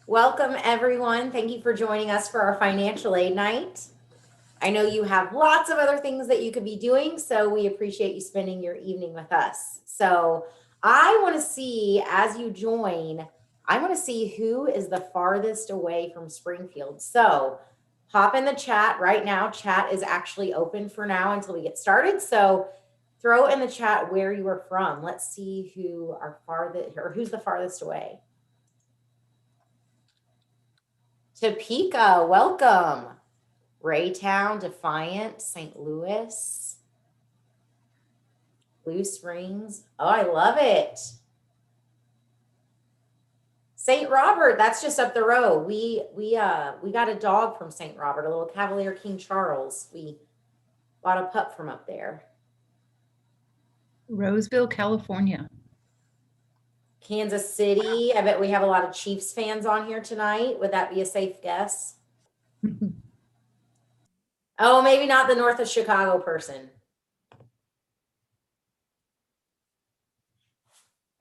Welcome, everyone. Thank you for joining us for our financial aid night. I know you have lots of other things that you could be doing, so we appreciate you spending your evening with us. So I want to see, as you join, I want to see who is the farthest away from Springfield. So hop in the chat right now. Chat is actually open for now until we get started. So throw in the chat where you are from. Let's see who are farthest, or who's the farthest away. Topeka, welcome. Raytown, Defiant, St. Louis, Blue Springs. Oh, I love it. St. Robert, that's just up the road. We got a dog from St. Robert, a little Cavalier King Charles. We bought a pup from up there. Roseville, California. Kansas City. I bet we have a lot of Chiefs fans on here tonight. Would that be a safe guess? Oh, maybe not the north of Chicago person.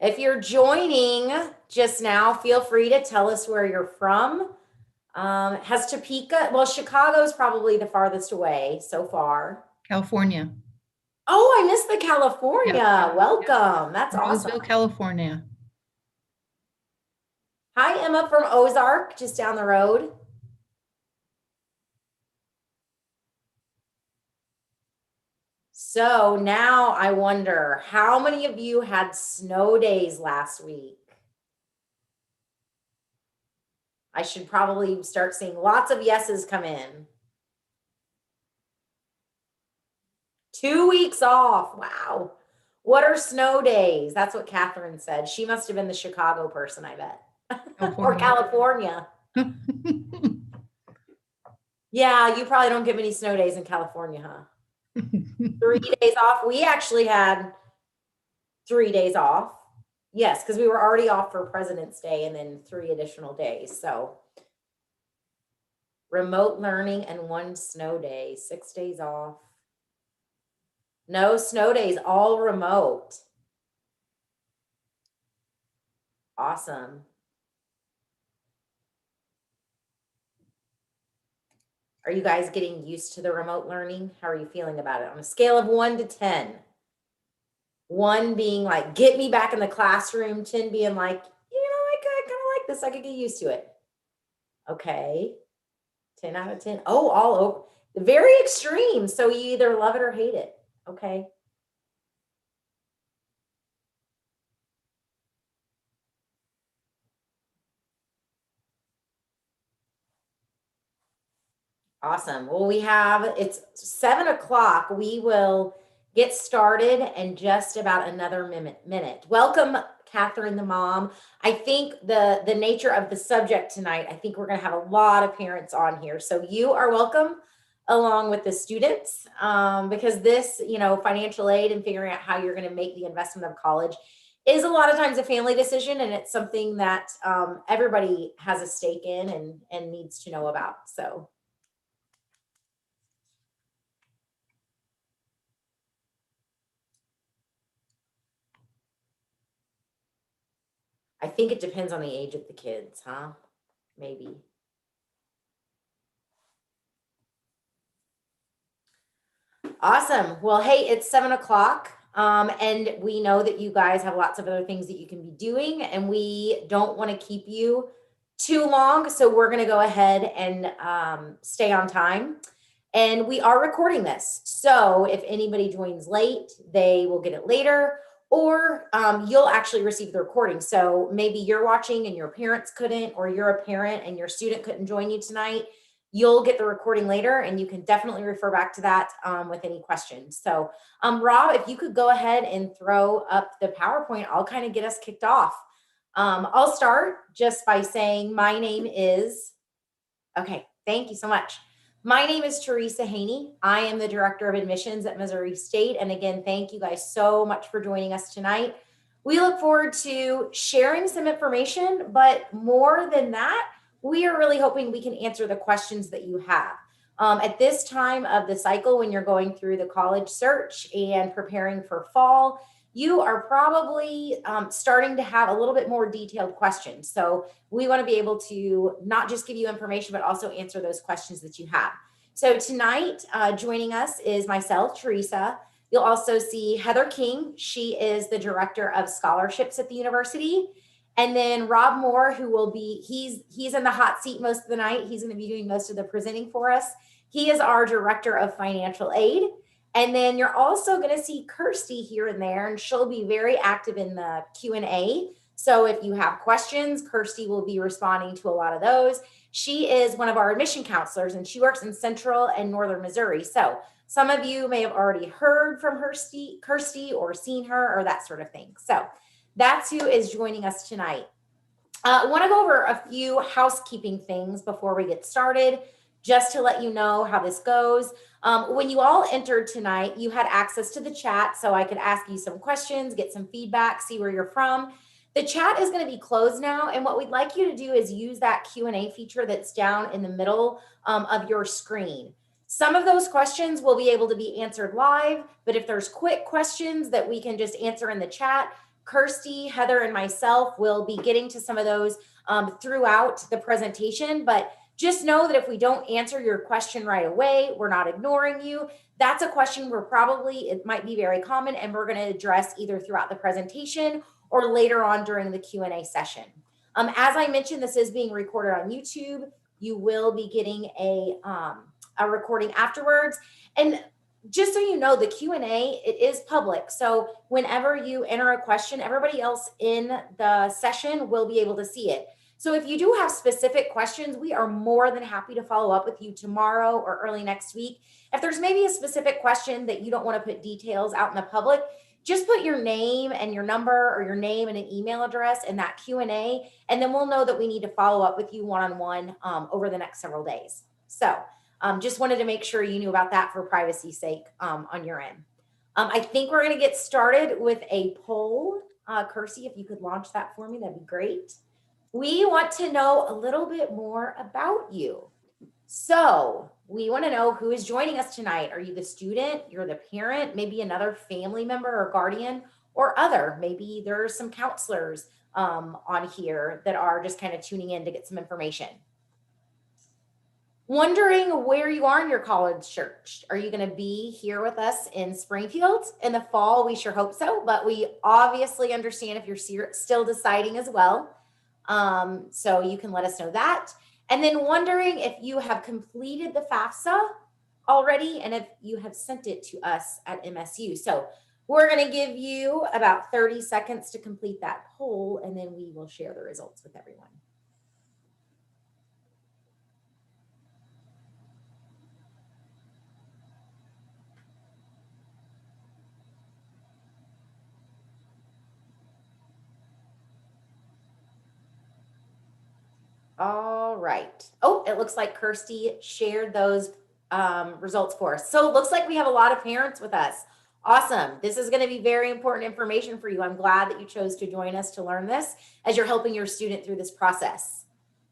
If you're joining just now, feel free to tell us where you're from. Has Topeka, well, Chicago's probably the farthest away so far. California. Oh, I missed the California. Yeah. Welcome. That's Roseville, awesome. California. Hi, Emma from Ozark, just down the road. So now I wonder, how many of you had snow days last week? I should probably start seeing lots of yeses come in. 2 weeks off. Wow. What are snow days? That's what Catherine said. She must have been the Chicago person, I bet. Or California. Yeah, you probably don't get many snow days in California, huh? 3 days off. We actually had 3 days off. Yes, because we were already off for President's Day and then 3 additional days. So remote learning and 1 snow day, 6 days off. No snow days, all remote. Awesome. Are you guys getting used to the remote learning? How are you feeling about it on a scale of 1 to 10? 1 being like, get me back in the classroom. 10 being like, I kind of like this. I could get used to it. Okay. 10 out of 10. Oh, all over. Very extreme. So you either love it or hate it. Okay. Awesome. Well, it's 7 o'clock. We will get started in just about another minute. Welcome, Catherine, the mom. I think the nature of the subject tonight, I think we're going to have a lot of parents on here. So you are welcome along with the students because this, financial aid and figuring out how you're going to make the investment of college is a lot of times a family decision. And it's something that everybody has a stake in and needs to know about. So. I think it depends on the age of the kids, huh? Maybe. Awesome. Well, hey, it's 7 o'clock. And we know that you guys have lots of other things that you can be doing, and we don't want to keep you too long. So we're going to go ahead and stay on time. And we are recording this. So if anybody joins late, they will get it later, or you'll actually receive the recording. So maybe you're watching and your parents couldn't, or you're a parent and your student couldn't join you tonight. You'll get the recording later, and you can definitely refer back to that with any questions. So Rob, if you could go ahead and throw up the PowerPoint, I'll kind of get us kicked off. I'll start just by saying my name is, okay, thank you so much. My name is Teresa Haney. I am the Director of Admissions at Missouri State. And again, thank you guys so much for joining us tonight. We look forward to sharing some information, but more than that, we are really hoping we can answer the questions that you have. At this time of the cycle, when you're going through the college search and preparing for fall, you are probably starting to have a little bit more detailed questions. So we want to be able to not just give you information, but also answer those questions that you have. So tonight, joining us is myself, Teresa. You'll also see Heather King. She is the director of scholarships at the university. And then Rob Moore, who will be, he's in the hot seat most of the night. He's going to be doing most of the presenting for us. He is our director of financial aid. And then you're also going to see Kirsty here and there, and she'll be very active in the Q&A. So if you have questions, Kirsty will be responding to a lot of those. She is one of our admission counselors, and she works in Central and Northern Missouri. So some of you may have already heard from Kirsty or seen her or that sort of thing. So that's who is joining us tonight. I want to go over a few housekeeping things before we get started, just to let you know how this goes. When you all entered tonight, you had access to the chat, so I could ask you some questions, get some feedback, see where you're from. The chat is going to be closed now, and what we'd like you to do is use that Q&A feature that's down in the middle of your screen. Some of those questions will be able to be answered live, but if there's quick questions that we can just answer in the chat, Kirsty, Heather, and myself will be getting to some of those throughout the presentation. But just know that if we don't answer your question right away, we're not ignoring you. That's a question it might be very common, and we're going to address either throughout the presentation or later on during the Q&A session. As I mentioned, this is being recorded on YouTube. You will be getting a recording afterwards. And just so you know, the Q&A, it is public. So whenever you enter a question, everybody else in the session will be able to see it. So if you do have specific questions, we are more than happy to follow up with you tomorrow or early next week. If there's maybe a specific question that you don't want to put details out in the public, just put your name and your number or your name and an email address in that Q&A, and then we'll know that we need to follow up with you one-on-one over the next several days. So just wanted to make sure you knew about that for privacy's sake on your end. I think we're going to get started with a poll. Kirsty, if you could launch that for me, that'd be great. We want to know a little bit more about you. So we want to know who is joining us tonight. Are you the student? You're the parent, maybe another family member or guardian or other. Maybe there are some counselors on here that are just kind of tuning in to get some information. Wondering where you are in your college search. Are you going to be here with us in Springfield in the fall? We sure hope so, but we obviously understand if you're still deciding as well. So you can let us know that. And then wondering if you have completed the FAFSA already and if you have sent it to us at MSU. So we're going to give you about 30 seconds to complete that poll, and then we will share the results with everyone. All right. Oh, it looks like Kirsty shared those results for us. So it looks like we have a lot of parents with us. Awesome. This is going to be very important information for you. I'm glad that you chose to join us to learn this as you're helping your student through this process.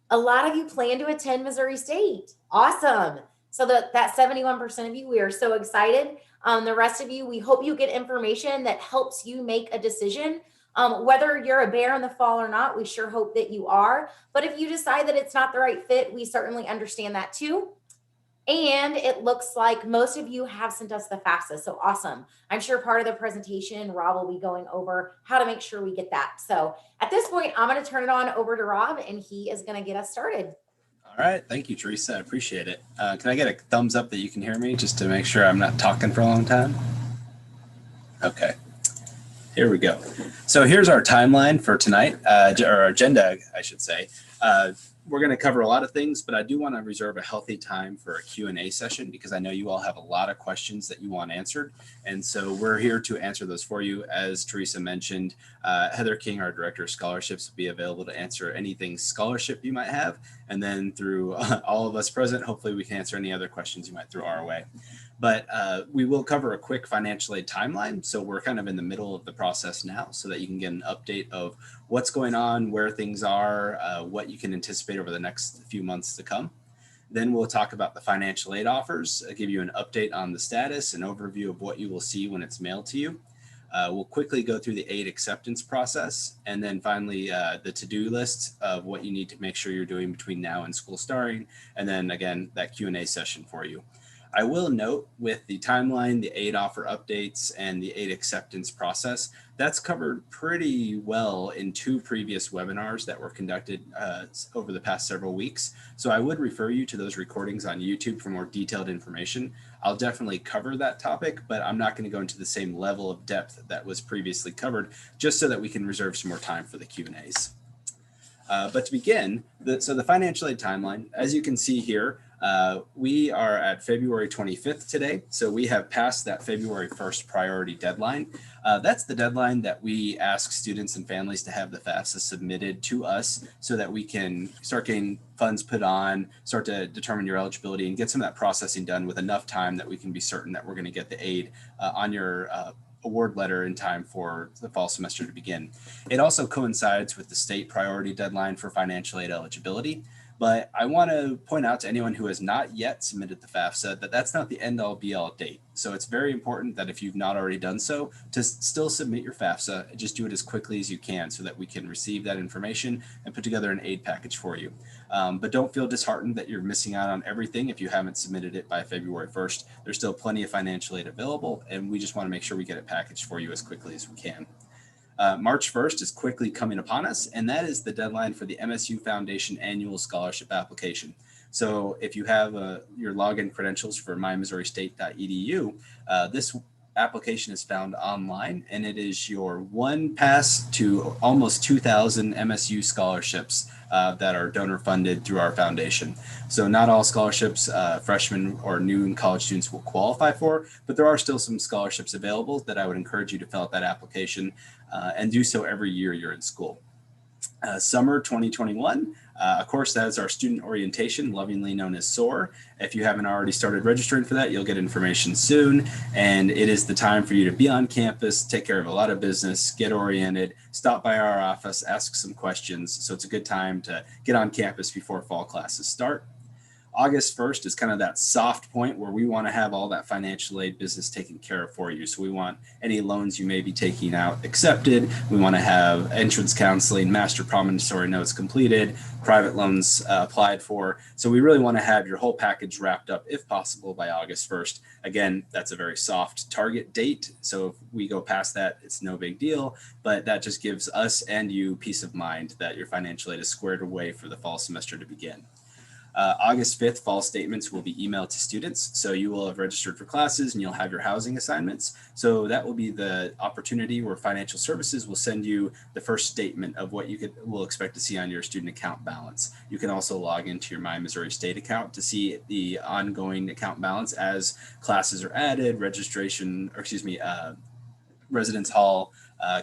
A lot of you plan to attend Missouri State. Awesome. So that 71% of you, we are so excited. The rest of you, we hope you get information that helps you make a decision. Whether you're a bear in the fall or not, we sure hope that you are. But if you decide that it's not the right fit, we certainly understand that too. And it looks like most of you have sent us the FAFSA. So awesome. I'm sure part of the presentation, Rob will be going over how to make sure we get that. So at this point, I'm going to turn it on over to Rob, and he is going to get us started. All right. Thank you, Teresa. I appreciate it. Can I get a thumbs up that you can hear me just to make sure I'm not talking for a long time? Okay. Here we go. So here's our timeline for tonight, or agenda, I should say. We're going to cover a lot of things, but I do want to reserve a healthy time for a Q&A session because I know you all have a lot of questions that you want answered. And so we're here to answer those for you. As Teresa mentioned, Heather King, our Director of Scholarships, will be available to answer anything scholarship you might have. And then through all of us present, hopefully we can answer any other questions you might throw our way. But we will cover a quick financial aid timeline. So we're kind of in the middle of the process now so that you can get an update of what's going on, where things are, what you can anticipate over the next few months to come. Then we'll talk about the financial aid offers, give you an update on the status, an overview of what you will see when it's mailed to you. We'll quickly go through the aid acceptance process, and then finally the to-do list of what you need to make sure you're doing between now and school starting, and then again, that Q&A session for you. I will note with the timeline, the aid offer updates, and the aid acceptance process, that's covered pretty well in 2 previous webinars that were conducted over the past several weeks. So I would refer you to those recordings on YouTube for more detailed information. I'll definitely cover that topic, but I'm not going to go into the same level of depth that was previously covered, just so that we can reserve some more time for the Q&As. But to begin, so the financial aid timeline, as you can see here, we are at February 25th today. So we have passed that February 1st priority deadline. That's the deadline that we ask students and families to have the FAFSA submitted to us so that we can start getting funds put on, start to determine your eligibility, and get some of that processing done with enough time that we can be certain that we're going to get the aid on your award letter in time for the fall semester to begin. It also coincides with the state priority deadline for financial aid eligibility. But I want to point out to anyone who has not yet submitted the FAFSA that that's not the end-all be-all date. So it's very important that if you've not already done so, to still submit your FAFSA and just do it as quickly as you can so that we can receive that information and put together an aid package for you. But don't feel disheartened that you're missing out on everything if you haven't submitted it by February 1st. There's still plenty of financial aid available, and we just want to make sure we get it packaged for you as quickly as we can. March 1st is quickly coming upon us, and that is the deadline for the MSU Foundation annual scholarship application. So if you have your login credentials for mymissouri.state.edu, this application is found online, and it is your one pass to almost 2,000 MSU scholarships that are donor funded through our foundation. So not all scholarships freshmen or new college students will qualify for, but there are still some scholarships available that I would encourage you to fill out that application and do so every year you're in school. Summer 2021, of course, that is our student orientation, lovingly known as SOAR. If you haven't already started registering for that, you'll get information soon. And it is the time for you to be on campus, take care of a lot of business, get oriented, stop by our office, ask some questions. So it's a good time to get on campus before fall classes start. August 1st is kind of that soft point where we want to have all that financial aid business taken care of for you. So we want any loans you may be taking out accepted. We want to have entrance counseling, master promissory notes completed, private loans applied for. So we really want to have your whole package wrapped up, if possible, by August 1st. Again, that's a very soft target date. So if we go past that, it's no big deal. But that just gives us and you peace of mind that your financial aid is squared away for the fall semester to begin. August 5th, fall statements will be emailed to students. So you will have registered for classes and you'll have your housing assignments. So that will be the opportunity where financial services will send you the first statement of what you will expect to see on your student account balance. You can also log into your My Missouri State account to see the ongoing account balance as classes are added, residence hall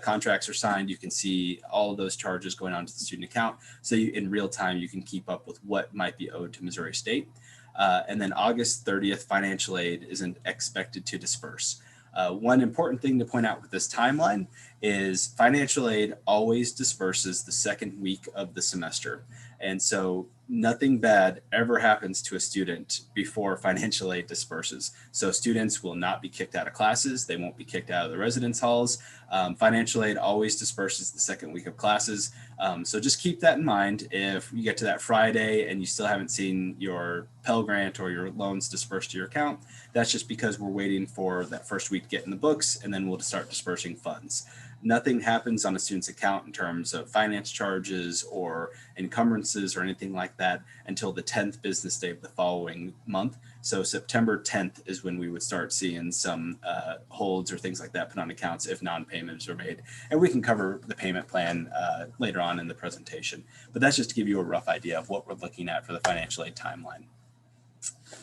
contracts are signed. You can see all of those charges going on to the student account. So in real time, you can keep up with what might be owed to Missouri State. And then August 30th, financial aid isn't expected to disperse. One important thing to point out with this timeline is financial aid always disperses the second week of the semester. And so nothing bad ever happens to a student before financial aid disperses. So students will not be kicked out of classes. They won't be kicked out of the residence halls. Financial aid always disperses the second week of classes. So just keep that in mind. If you get to that Friday and you still haven't seen your Pell Grant or your loans dispersed to your account, that's just because we're waiting for that first week to get in the books, and then we'll start dispersing funds. Nothing happens on a student's account in terms of finance charges or encumbrances or anything like that until the 10th business day of the following month. So September 10th is when we would start seeing some holds or things like that put on accounts if non-payments are made. And we can cover the payment plan later on in the presentation. But that's just to give you a rough idea of what we're looking at for the financial aid timeline.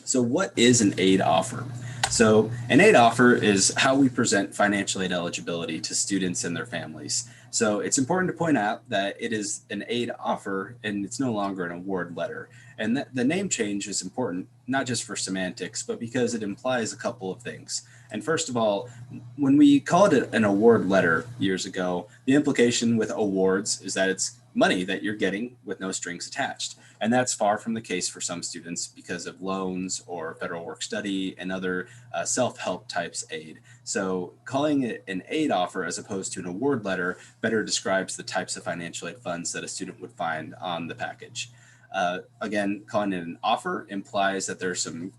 So what is an aid offer? So an aid offer is how we present financial aid eligibility to students and their families. So it's important to point out that it is an aid offer and it's no longer an award letter. And the name change is important, not just for semantics, but because it implies a couple of things. And first of all, when we called it an award letter years ago, the implication with awards is that it's money that you're getting with no strings attached. And that's far from the case for some students because of loans or federal work study and other self-help types aid. So calling it an aid offer as opposed to an award letter better describes the types of financial aid funds that a student would find on the package. Again, calling it an offer implies that there's some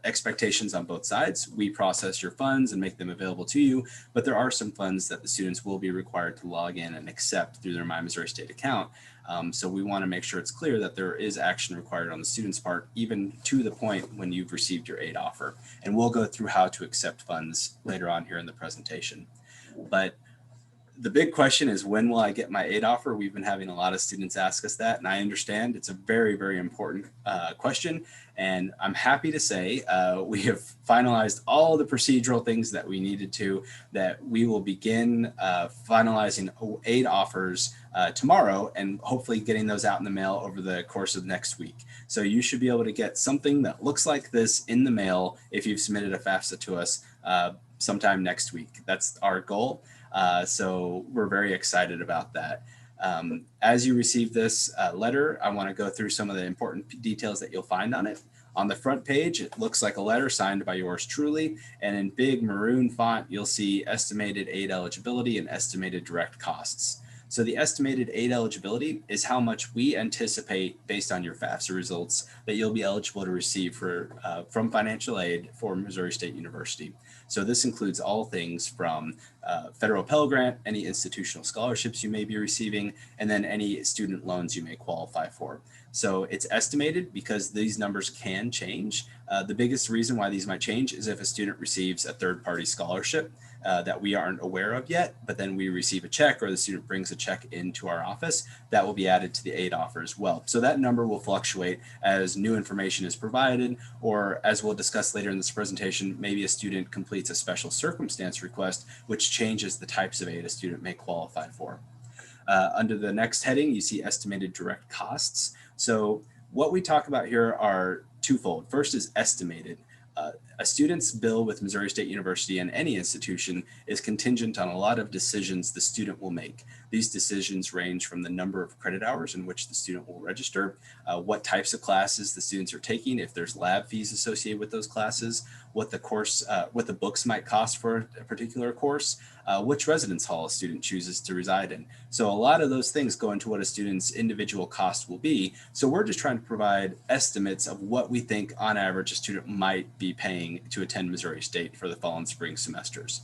expectations on both sides. We process your funds and make them available to you, but there are some funds that the students will be required to log in and accept through their My Missouri State account. So we want to make sure it's clear that there is action required on the student's part, even to the point when you've received your aid offer. And we'll go through how to accept funds later on here in the presentation. But the big question is, when will I get my aid offer? We've been having a lot of students ask us that, and I understand it's a very, very important question. And I'm happy to say we have finalized all the procedural things that we needed to, that we will begin finalizing aid offers tomorrow and hopefully getting those out in the mail over the course of next week. So you should be able to get something that looks like this in the mail if you've submitted a FAFSA to us sometime next week. That's our goal. So we're very excited about that. As you receive this letter, I want to go through some of the important details that you'll find on it. On the front page, it looks like a letter signed by yours truly, and in big maroon font, you'll see estimated aid eligibility and estimated direct costs. So the estimated aid eligibility is how much we anticipate, based on your FAFSA results, that you'll be eligible to receive from financial aid for Missouri State University. So this includes all things from federal Pell Grant, any institutional scholarships you may be receiving, and then any student loans you may qualify for. So it's estimated because these numbers can change. The biggest reason why these might change is if a student receives a third-party scholarship that we aren't aware of yet, but then we receive a check or the student brings a check into our office, that will be added to the aid offer as well. So that number will fluctuate as new information is provided, or as we'll discuss later in this presentation, maybe a student completes a special circumstance request, which changes the types of aid a student may qualify for. Under the next heading, you see estimated direct costs. So what we talk about here are twofold. First is estimated. A student's bill with Missouri State University and any institution is contingent on a lot of decisions the student will make. These decisions range from the number of credit hours in which the student will register, what types of classes the students are taking, if there's lab fees associated with those classes, what the books might cost for a particular course, which residence hall a student chooses to reside in. So a lot of those things go into what a student's individual cost will be. So we're just trying to provide estimates of what we think on average a student might be paying to attend Missouri State for the fall and spring semesters.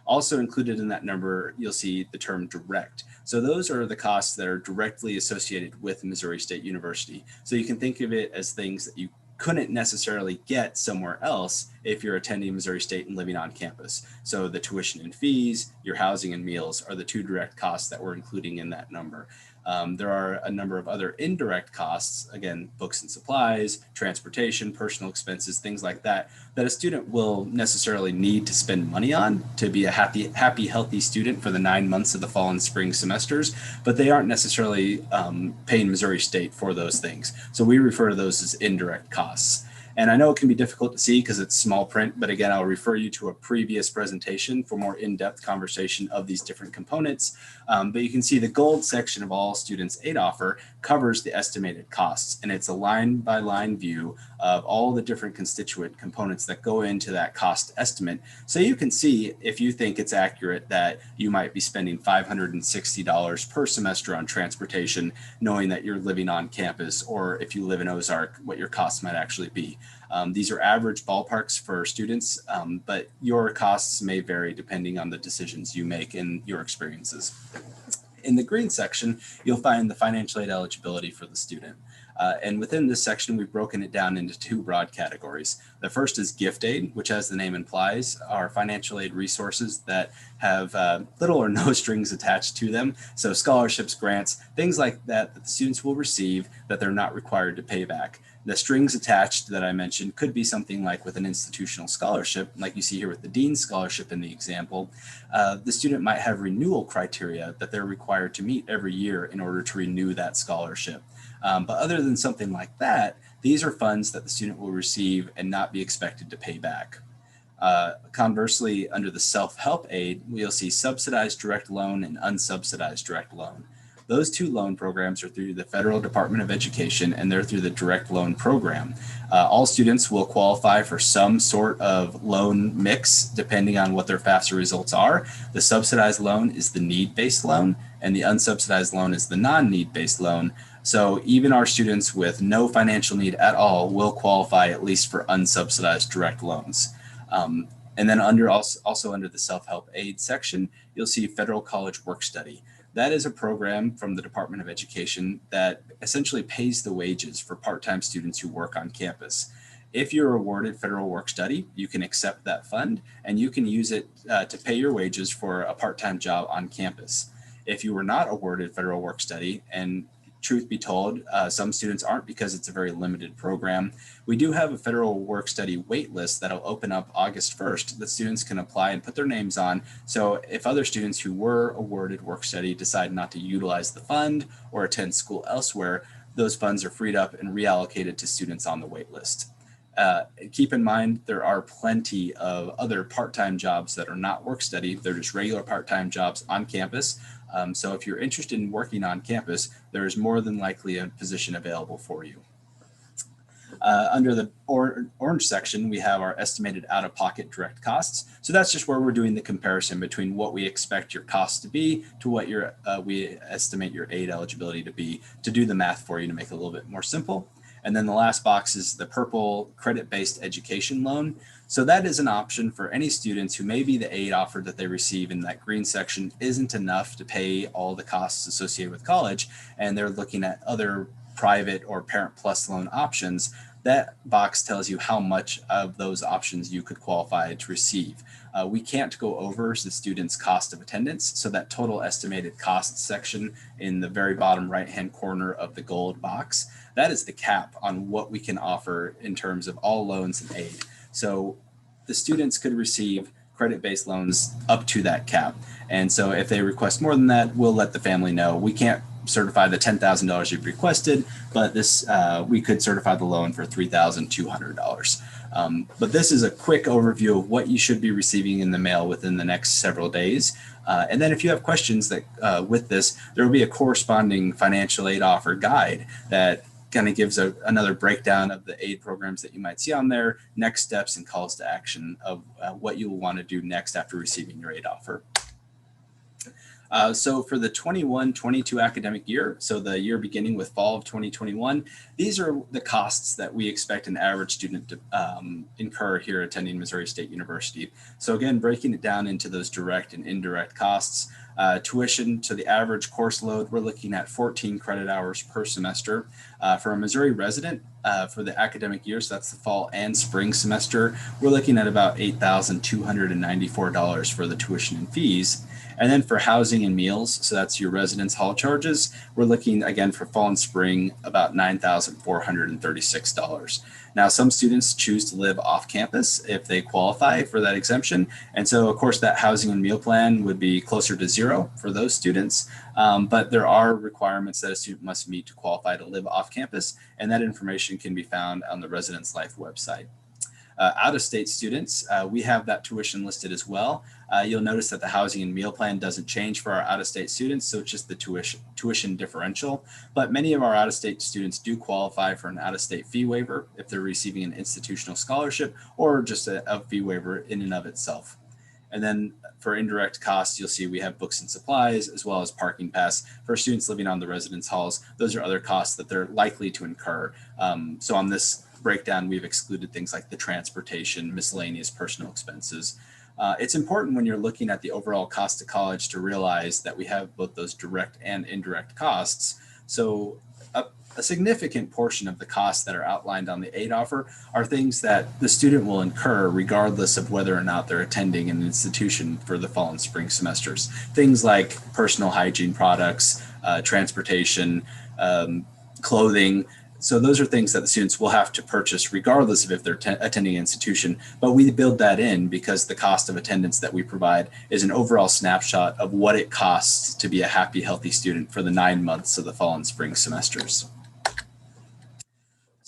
Also included in that number, you'll see the term direct. So those are the costs that are directly associated with Missouri State University. So you can think of it as things that you couldn't necessarily get somewhere else if you're attending Missouri State and living on campus. So the tuition and fees, your housing and meals are the two direct costs that we're including in that number. There are a number of other indirect costs, again, books and supplies, transportation, personal expenses, things like that, that a student will necessarily need to spend money on to be a happy, healthy student for the 9 months of the fall and spring semesters, but they aren't necessarily paying Missouri State for those things. So we refer to those as indirect costs. And I know it can be difficult to see because it's small print, but again, I'll refer you to a previous presentation for more in-depth conversation of these different components. But you can see the gold section of all students' aid offer covers the estimated costs, and it's a line-by-line view of all the different constituent components that go into that cost estimate. So you can see, if you think it's accurate, that you might be spending $560 per semester on transportation, knowing that you're living on campus, or if you live in Ozark, what your costs might actually be. These are average ballparks for students, but your costs may vary depending on the decisions you make in your experiences. In the green section, you'll find the financial aid eligibility for the student. And within this section, we've broken it down into two broad categories. The first is gift aid, which, as the name implies, are financial aid resources that have little or no strings attached to them. So scholarships, grants, things like that that the students will receive that they're not required to pay back. The strings attached that I mentioned could be something like with an institutional scholarship, like you see here with the Dean's Scholarship in the example. The student might have renewal criteria that they're required to meet every year in order to renew that scholarship. But other than something like that, these are funds that the student will receive and not be expected to pay back. Conversely, under the self-help aid, we'll see subsidized direct loan and unsubsidized direct loan. Those two loan programs are through the Federal Department of Education, and they're through the direct loan program. All students will qualify for some sort of loan mix depending on what their FAFSA results are. The subsidized loan is the need-based loan, and the unsubsidized loan is the non-need-based loan. So even our students with no financial need at all will qualify at least for unsubsidized direct loans. And then also under the self-help aid section, you'll see Federal College Work Study. That is a program from the Department of Education that essentially pays the wages for part-time students who work on campus. If you're awarded federal work study, you can accept that fund and you can use it to pay your wages for a part-time job on campus. If you were not awarded federal work study, and truth be told, some students aren't because it's a very limited program, we do have a federal work study wait list that'll open up August 1st that students can apply and put their names on. So if other students who were awarded work study decide not to utilize the fund or attend school elsewhere, those funds are freed up and reallocated to students on the wait list. Keep in mind, there are plenty of other part-time jobs that are not work study. They're just regular part-time jobs on campus. So if you're interested in working on campus, there is more than likely a position available for you. Under the orange section, we have our estimated out-of-pocket direct costs. So that's just where we're doing the comparison between what we expect your costs to be to what we estimate your aid eligibility to be, to do the math for you to make it a little bit more simple. And then the last box is the purple credit-based education loan. So that is an option for any students who maybe the aid offer that they receive in that green section isn't enough to pay all the costs associated with college, and they're looking at other private or Parent Plus loan options. That box tells you how much of those options you could qualify to receive. We can't go over the student's cost of attendance, so that total estimated costs section in the very bottom right-hand corner of the gold box, that is the cap on what we can offer in terms of all loans and aid. So the students could receive credit-based loans up to that cap. And so if they request more than that, we'll let the family know. We can't certify the $10,000 you've requested, but this we could certify the loan for $3,200. But this is a quick overview of what you should be receiving in the mail within the next several days. And then if you have questions that with this, there will be a corresponding financial aid offer guide that kind of gives another breakdown of the aid programs that you might see on there, next steps and calls to action of what you will want to do next after receiving your aid offer. So for the 21-22 academic year, so the year beginning with fall of 2021, these are the costs that we expect an average student to incur here attending Missouri State University. So again, breaking it down into those direct and indirect costs. Tuition to the average course load, we're looking at 14 credit hours per semester. For a Missouri resident, for the academic year, so that's the fall and spring semester, we're looking at about $8,294 for the tuition and fees. And then for housing and meals, so that's your residence hall charges, we're looking again for fall and spring about $9,436. Now, some students choose to live off campus if they qualify for that exemption. And so, of course, that housing and meal plan would be closer to zero for those students. But there are requirements that a student must meet to qualify to live off campus. And that information can be found on the Residence Life website. Out-of-state students, we have that tuition listed as well. You'll notice that the housing and meal plan doesn't change for our out-of-state students, so it's just the tuition differential. But many of our out-of-state students do qualify for an out-of-state fee waiver if they're receiving an institutional scholarship or just a fee waiver in and of itself. And then for indirect costs, you'll see we have books and supplies as well as parking pass for students living on the residence halls. Those are other costs that they're likely to incur. So on this breakdown, we've excluded things like the transportation, miscellaneous personal expenses. It's important when you're looking at the overall cost of college to realize that we have both those direct and indirect costs. So a significant portion of the costs that are outlined on the aid offer are things that the student will incur regardless of whether or not they're attending an institution for the fall and spring semesters. Things like personal hygiene products, transportation, clothing. So those are things that the students will have to purchase regardless of if they're attending an institution, but we build that in because the cost of attendance that we provide is an overall snapshot of what it costs to be a happy, healthy student for the 9 months of the fall and spring semesters.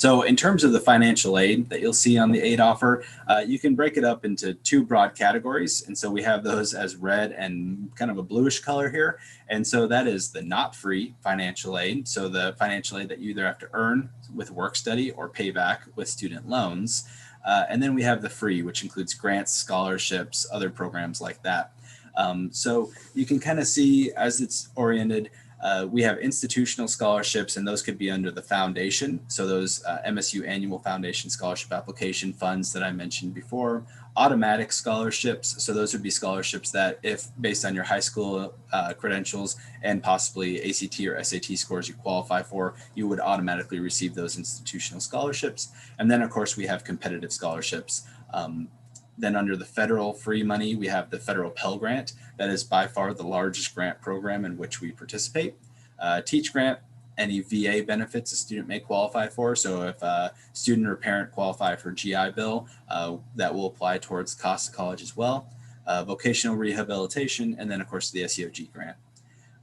So in terms of the financial aid that you'll see on the aid offer, you can break it up into two broad categories. And so we have those as red and kind of a bluish color here. And so that is the not free financial aid. So the financial aid that you either have to earn with work study or pay back with student loans. And then we have the free, which includes grants, scholarships, other programs like that. So you can kind of see as it's oriented, we have institutional scholarships, and those could be under the foundation. So those MSU annual foundation scholarship application funds that I mentioned before, automatic scholarships. So those would be scholarships that if based on your high school credentials and possibly ACT or SAT scores you qualify for, you would automatically receive those institutional scholarships. And then of course we have competitive scholarships. Then under the federal free money, we have the federal Pell Grant. That is by far the largest grant program in which we participate. Teach Grant, any VA benefits a student may qualify for. So if a student or parent qualify for GI Bill, that will apply towards the cost of college as well. Vocational rehabilitation, and then of course the SEOG grant.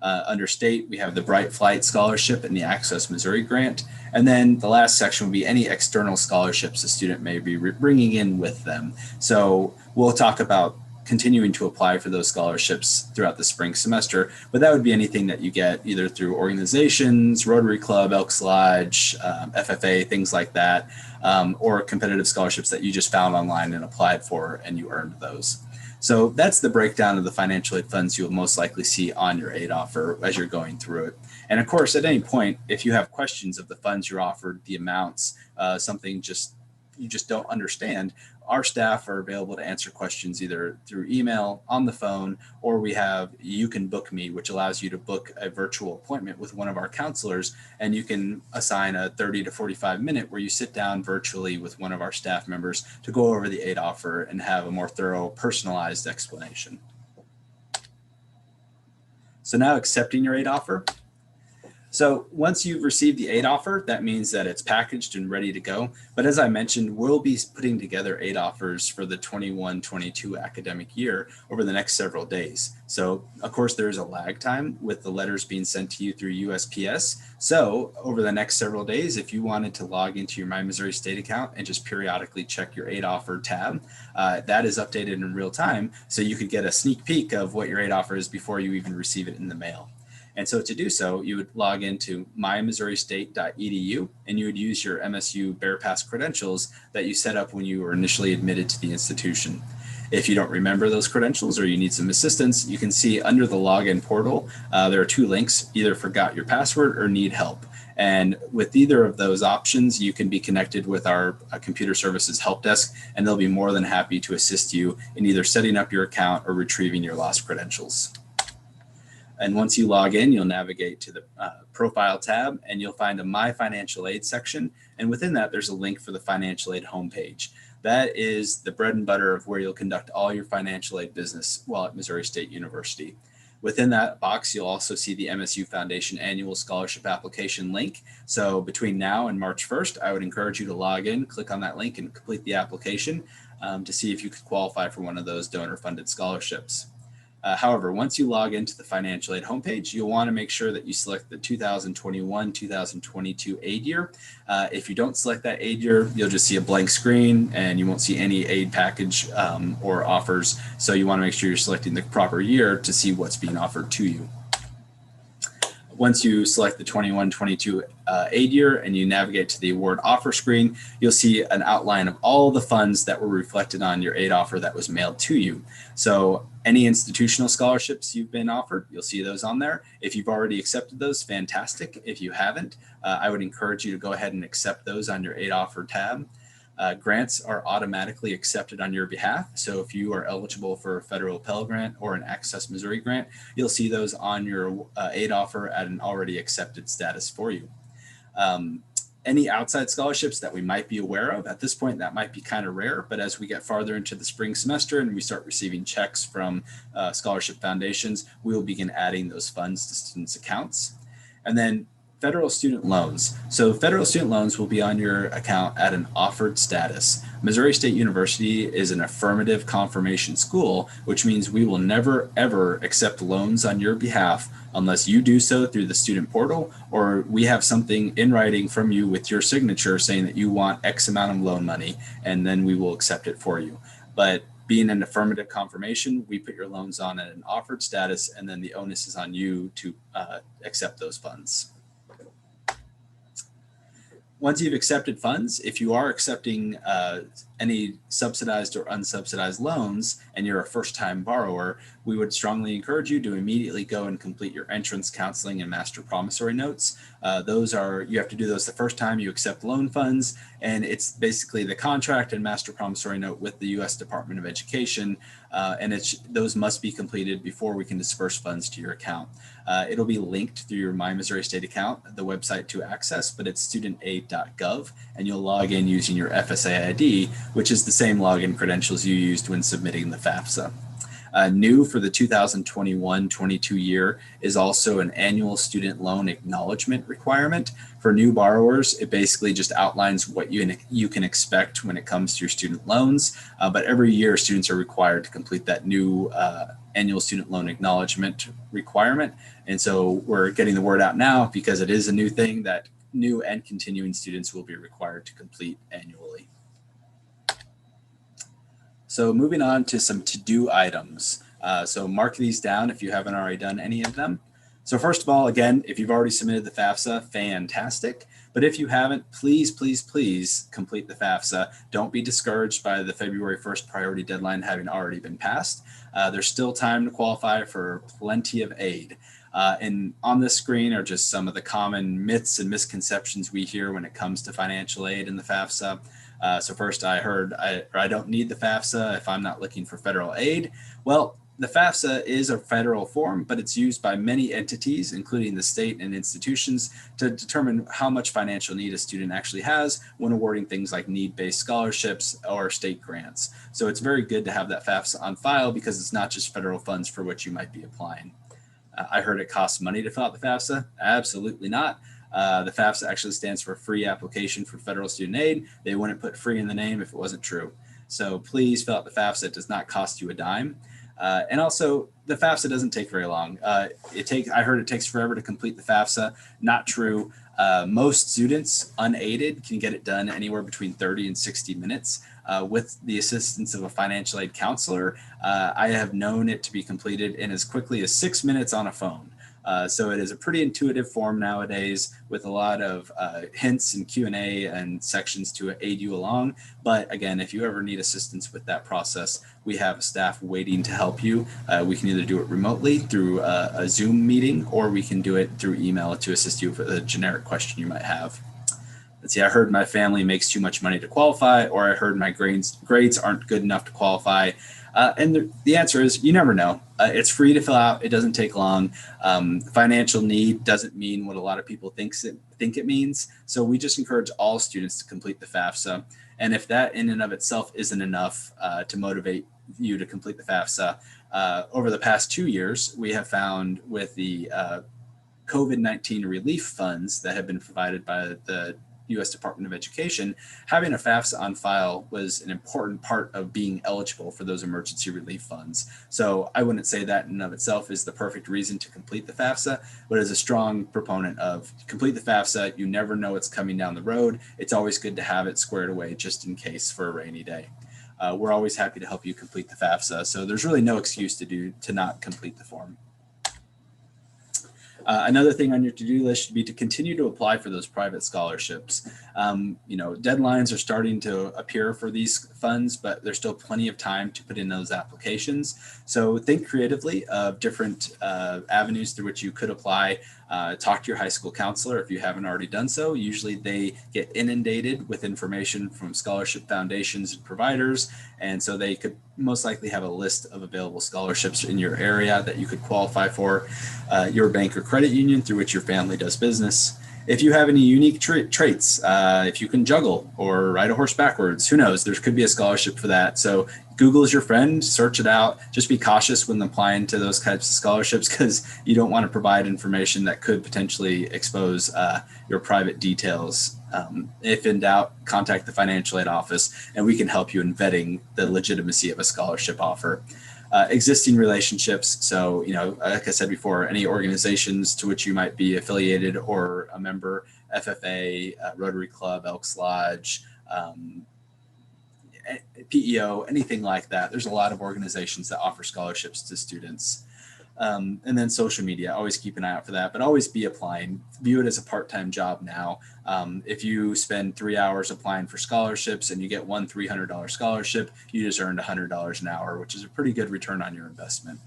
Under state, we have the Bright Flight Scholarship and the Access Missouri Grant. And then the last section would be any external scholarships a student may be bringing in with them. So we'll talk about continuing to apply for those scholarships throughout the spring semester, but that would be anything that you get either through organizations, Rotary Club, Elks Lodge, FFA, things like that, or competitive scholarships that you just found online and applied for and you earned those. So that's the breakdown of the financial aid funds you'll most likely see on your aid offer as you're going through it. And of course, at any point, if you have questions of the funds you're offered, the amounts, something you just don't understand, our staff are available to answer questions either through email, on the phone, or we have You Can Book Me, which allows you to book a virtual appointment with one of our counselors, and you can assign a 30 to 45 minute where you sit down virtually with one of our staff members to go over the aid offer and have a more thorough, personalized explanation. So now accepting your aid offer. So once you've received the aid offer, that means that it's packaged and ready to go. But as I mentioned, we'll be putting together aid offers for the 21-22 academic year over the next several days. So of course, there's a lag time with the letters being sent to you through USPS. So over the next several days, if you wanted to log into your My Missouri State account and just periodically check your aid offer tab, that is updated in real time. So you could get a sneak peek of what your aid offer is before you even receive it in the mail. And so to do so, you would log into mymissouri.state.edu and you would use your MSU Bear Pass credentials that you set up when you were initially admitted to the institution. If you don't remember those credentials or you need some assistance, you can see under the login portal, there are two links, either forgot your password or need help. And with either of those options, you can be connected with our computer services help desk, and they'll be more than happy to assist you in either setting up your account or retrieving your lost credentials. And once you log in, you'll navigate to the profile tab and you'll find a My Financial Aid section. And within that, there's a link for the financial aid homepage. That is the bread and butter of where you'll conduct all your financial aid business while at Missouri State University. Within that box, you'll also see the MSU Foundation Annual Scholarship Application link. So between now and March 1st, I would encourage you to log in, click on that link and complete the application to see if you could qualify for one of those donor-funded scholarships. However, once you log into the financial aid homepage, you'll want to make sure that you select the 2021-2022 aid year. If you don't select that aid year, you'll just see a blank screen and you won't see any aid package or offers. So you want to make sure you're selecting the proper year to see what's being offered to you. Once you select the 21-22 aid year and you navigate to the award offer screen, you'll see an outline of all the funds that were reflected on your aid offer that was mailed to you. So any institutional scholarships you've been offered, you'll see those on there. If you've already accepted those, fantastic. If you haven't, I would encourage you to go ahead and accept those on your aid offer tab. Grants are automatically accepted on your behalf. So if you are eligible for a federal Pell Grant or an Access Missouri Grant, you'll see those on your aid offer at an already accepted status for you. Any outside scholarships that we might be aware of at this point, that might be kind of rare, but as we get farther into the spring semester and we start receiving checks from scholarship foundations, we will begin adding those funds to students' accounts. And then Federal student loans. So federal student loans will be on your account at an offered status. Missouri State University is an affirmative confirmation school, which means we will never ever accept loans on your behalf unless you do so through the student portal, or we have something in writing from you with your signature saying that you want X amount of loan money, and then we will accept it for you. But being an affirmative confirmation, we put your loans on at an offered status, and then the onus is on you to accept those funds. Once you've accepted funds, if you are accepting any subsidized or unsubsidized loans and you're a first-time borrower, we would strongly encourage you to immediately go and complete your entrance counseling and master promissory notes. You have to do those the first time you accept loan funds, and it's basically the contract and master promissory note with the U.S. Department of Education, and those must be completed before we can disperse funds to your account. It'll be linked through your My Missouri State account, the website to access, but it's studentaid.gov, and you'll log in using your FSA ID, which is the same login credentials you used when submitting the FAFSA. New for the 2021-22 year is also an annual student loan acknowledgement requirement. For new borrowers, it basically just outlines what you can expect when it comes to your student loans, but every year students are required to complete that new annual student loan acknowledgement requirement. And so we're getting the word out now because it is a new thing that new and continuing students will be required to complete annually. So moving on to some to-do items. So mark these down if you haven't already done any of them. So first of all, again, if you've already submitted the FAFSA, fantastic. But if you haven't, please, please, please complete the FAFSA. Don't be discouraged by the February 1st priority deadline having already been passed. There's still time to qualify for plenty of aid. And on this screen are just some of the common myths and misconceptions we hear when it comes to financial aid in the FAFSA. So first I heard I don't need the FAFSA if I'm not looking for federal aid. Well, the FAFSA is a federal form, but it's used by many entities, including the state and institutions, to determine how much financial need a student actually has when awarding things like need-based scholarships or state grants. So it's very good to have that FAFSA on file because it's not just federal funds for which you might be applying. I heard it costs money to fill out the FAFSA. Absolutely not. The FAFSA actually stands for Free Application for Federal Student Aid. They wouldn't put free in the name if it wasn't true. So please fill out the FAFSA. It does not cost you a dime. And also, the FAFSA doesn't take very long. I heard it takes forever to complete the FAFSA. Not true. Most students, unaided, can get it done anywhere between 30 and 60 minutes. With the assistance of a financial aid counselor, I have known it to be completed in as quickly as 6 minutes on a phone. So it is a pretty intuitive form nowadays with a lot of hints and Q&A and sections to aid you along. But again, if you ever need assistance with that process, we have a staff waiting to help you. We can either do it remotely through a Zoom meeting, or we can do it through email to assist you with a generic question you might have. Let's see, I heard my family makes too much money to qualify, or I heard my grades aren't good enough to qualify. And the answer is you never know. It's free to fill out. It doesn't take long. Financial need doesn't mean what a lot of people think it means. So we just encourage all students to complete the FAFSA. And if that in and of itself isn't enough to motivate you to complete the FAFSA, over the past 2 years, we have found with the COVID-19 relief funds that have been provided by the U.S. Department of Education, having a FAFSA on file was an important part of being eligible for those emergency relief funds. So I wouldn't say that in and of itself is the perfect reason to complete the FAFSA, but as a strong proponent of complete the FAFSA, you never know what's coming down the road. It's always good to have it squared away just in case for a rainy day. We're always happy to help you complete the FAFSA, so there's really no excuse to not complete the form. Another thing on your to-do list should be to continue to apply for those private scholarships. Deadlines are starting to appear for these funds, but there's still plenty of time to put in those applications. So think creatively of different avenues through which you could apply. Talk to your high school counselor if you haven't already done so. Usually they get inundated with information from scholarship foundations and providers, and so they could most likely have a list of available scholarships in your area that you could qualify for. Your bank or credit union through which your family does business. If you have any unique traits, if you can juggle or ride a horse backwards, who knows? There could be a scholarship for that. So Google is your friend, search it out. Just be cautious when applying to those types of scholarships because you don't want to provide information that could potentially expose your private details. If in doubt, contact the financial aid office and we can help you in vetting the legitimacy of a scholarship offer. Existing relationships. So, like I said before, any organizations to which you might be affiliated or a member, FFA, Rotary Club, Elks Lodge, PEO, anything like that. There's a lot of organizations that offer scholarships to students. And then social media, always keep an eye out for that, but always be applying. View it as a part-time job now. If you spend 3 hours applying for scholarships and you get one $300 scholarship, you just earned $100 an hour, which is a pretty good return on your investment.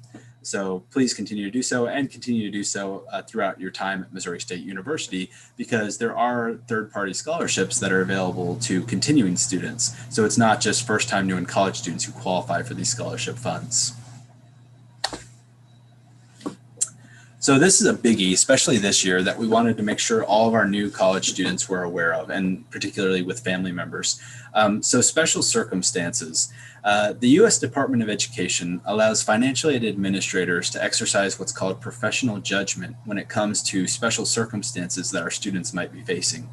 So please continue to do so and continue to do so throughout your time at Missouri State University, because there are third-party scholarships that are available to continuing students. So it's not just first-time new and college students who qualify for these scholarship funds. So this is a biggie, especially this year, that we wanted to make sure all of our new college students were aware of, and particularly with family members. So special circumstances. The U.S. Department of Education allows financial aid administrators to exercise what's called professional judgment when it comes to special circumstances that our students might be facing.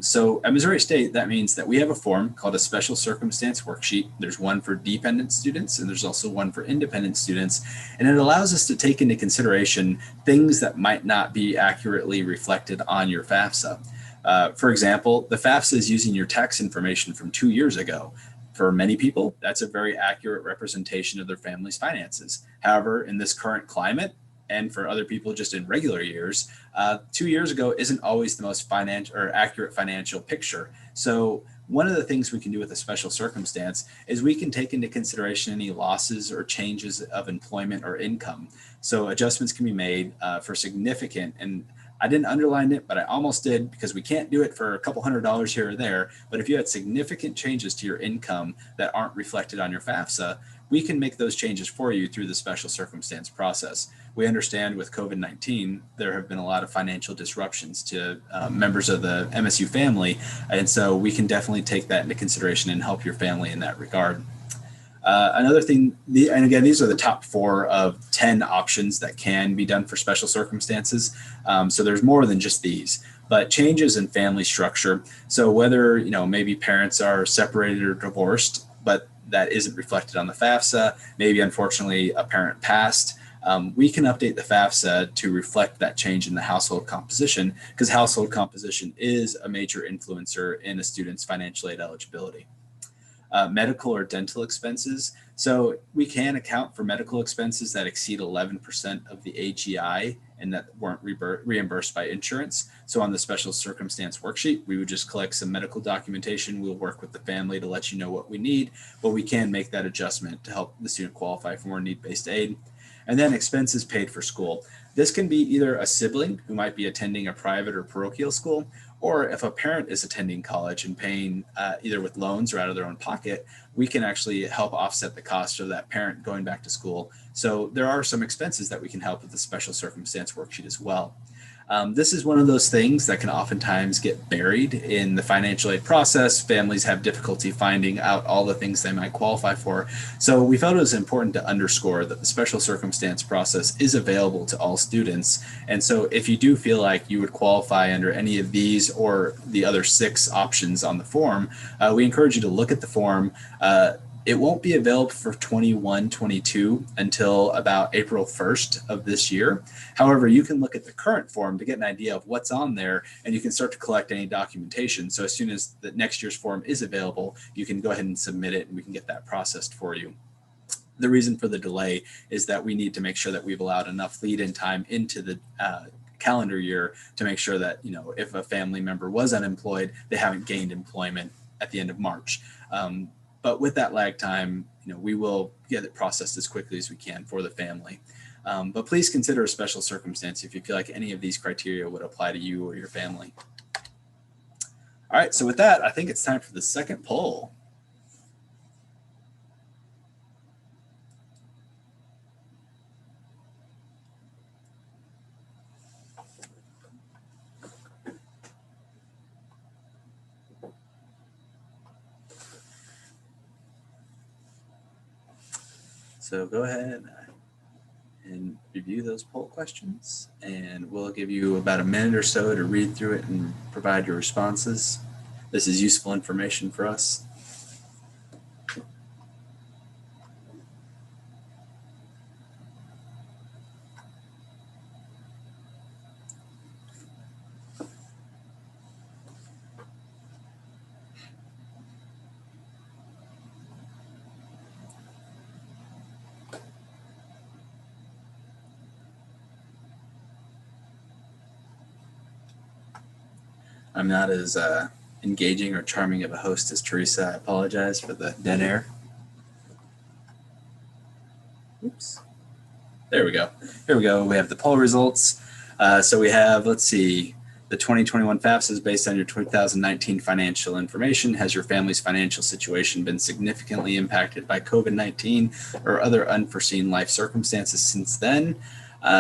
So at Missouri State, that means that we have a form called a special circumstance worksheet. There's one for dependent students and there's also one for independent students. And it allows us to take into consideration things that might not be accurately reflected on your FAFSA. For example, the FAFSA is using your tax information from 2 years ago. For many people, that's a very accurate representation of their family's finances. However, in this current climate, and for other people just in regular years, 2 years ago isn't always the most financial or accurate financial picture. So one of the things we can do with a special circumstance is we can take into consideration any losses or changes of employment or income. So adjustments can be made for significant, and I didn't underline it, but I almost did, because we can't do it for a couple $100 here or there. But if you had significant changes to your income that aren't reflected on your FAFSA, we can make those changes for you through the special circumstance process. We understand with COVID-19, there have been a lot of financial disruptions to members of the MSU family. And so we can definitely take that into consideration and help your family in that regard. Another thing, and again, these are the top 4 of 10 options that can be done for special circumstances. So there's more than just these, but changes in family structure. So whether, maybe parents are separated or divorced, but that isn't reflected on the FAFSA, maybe unfortunately a parent passed, we can update the FAFSA to reflect that change in the household composition, because household composition is a major influencer in a student's financial aid eligibility. Medical or dental expenses. So we can account for medical expenses that exceed 11% of the AGI and that weren't reimbursed by insurance. So on the special circumstance worksheet, we would just collect some medical documentation. We'll work with the family to let you know what we need, but we can make that adjustment to help the student qualify for more need-based aid. And then expenses paid for school. This can be either a sibling who might be attending a private or parochial school, or if a parent is attending college and paying either with loans or out of their own pocket, we can actually help offset the cost of that parent going back to school. So there are some expenses that we can help with the special circumstance worksheet as well. This is one of those things that can oftentimes get buried in the financial aid process. Families have difficulty finding out all the things they might qualify for. So we felt it was important to underscore that the special circumstance process is available to all students. And so if you do feel like you would qualify under any of these or the other 6 options on the form, we encourage you to look at the form. It won't be available for 21-22 until about April 1st of this year. However, you can look at the current form to get an idea of what's on there, and you can start to collect any documentation. So as soon as the next year's form is available, you can go ahead and submit it and we can get that processed for you. The reason for the delay is that we need to make sure that we've allowed enough lead-in time into the calendar year to make sure that, if a family member was unemployed, they haven't gained employment at the end of March. But with that lag time, we will get it processed as quickly as we can for the family. But please consider a special circumstance if you feel like any of these criteria would apply to you or your family. All right, so with that, I think it's time for the second poll. So go ahead and review those poll questions, and we'll give you about a minute or so to read through it and provide your responses. This is useful information for us. I'm not as engaging or charming of a host as Teresa. I apologize for the dead air. Oops. There we go. Here we go. We have the poll results. So we have, let's see, the 2021 FAFSA is based on your 2019 financial information. Has your family's financial situation been significantly impacted by COVID-19 or other unforeseen life circumstances since then?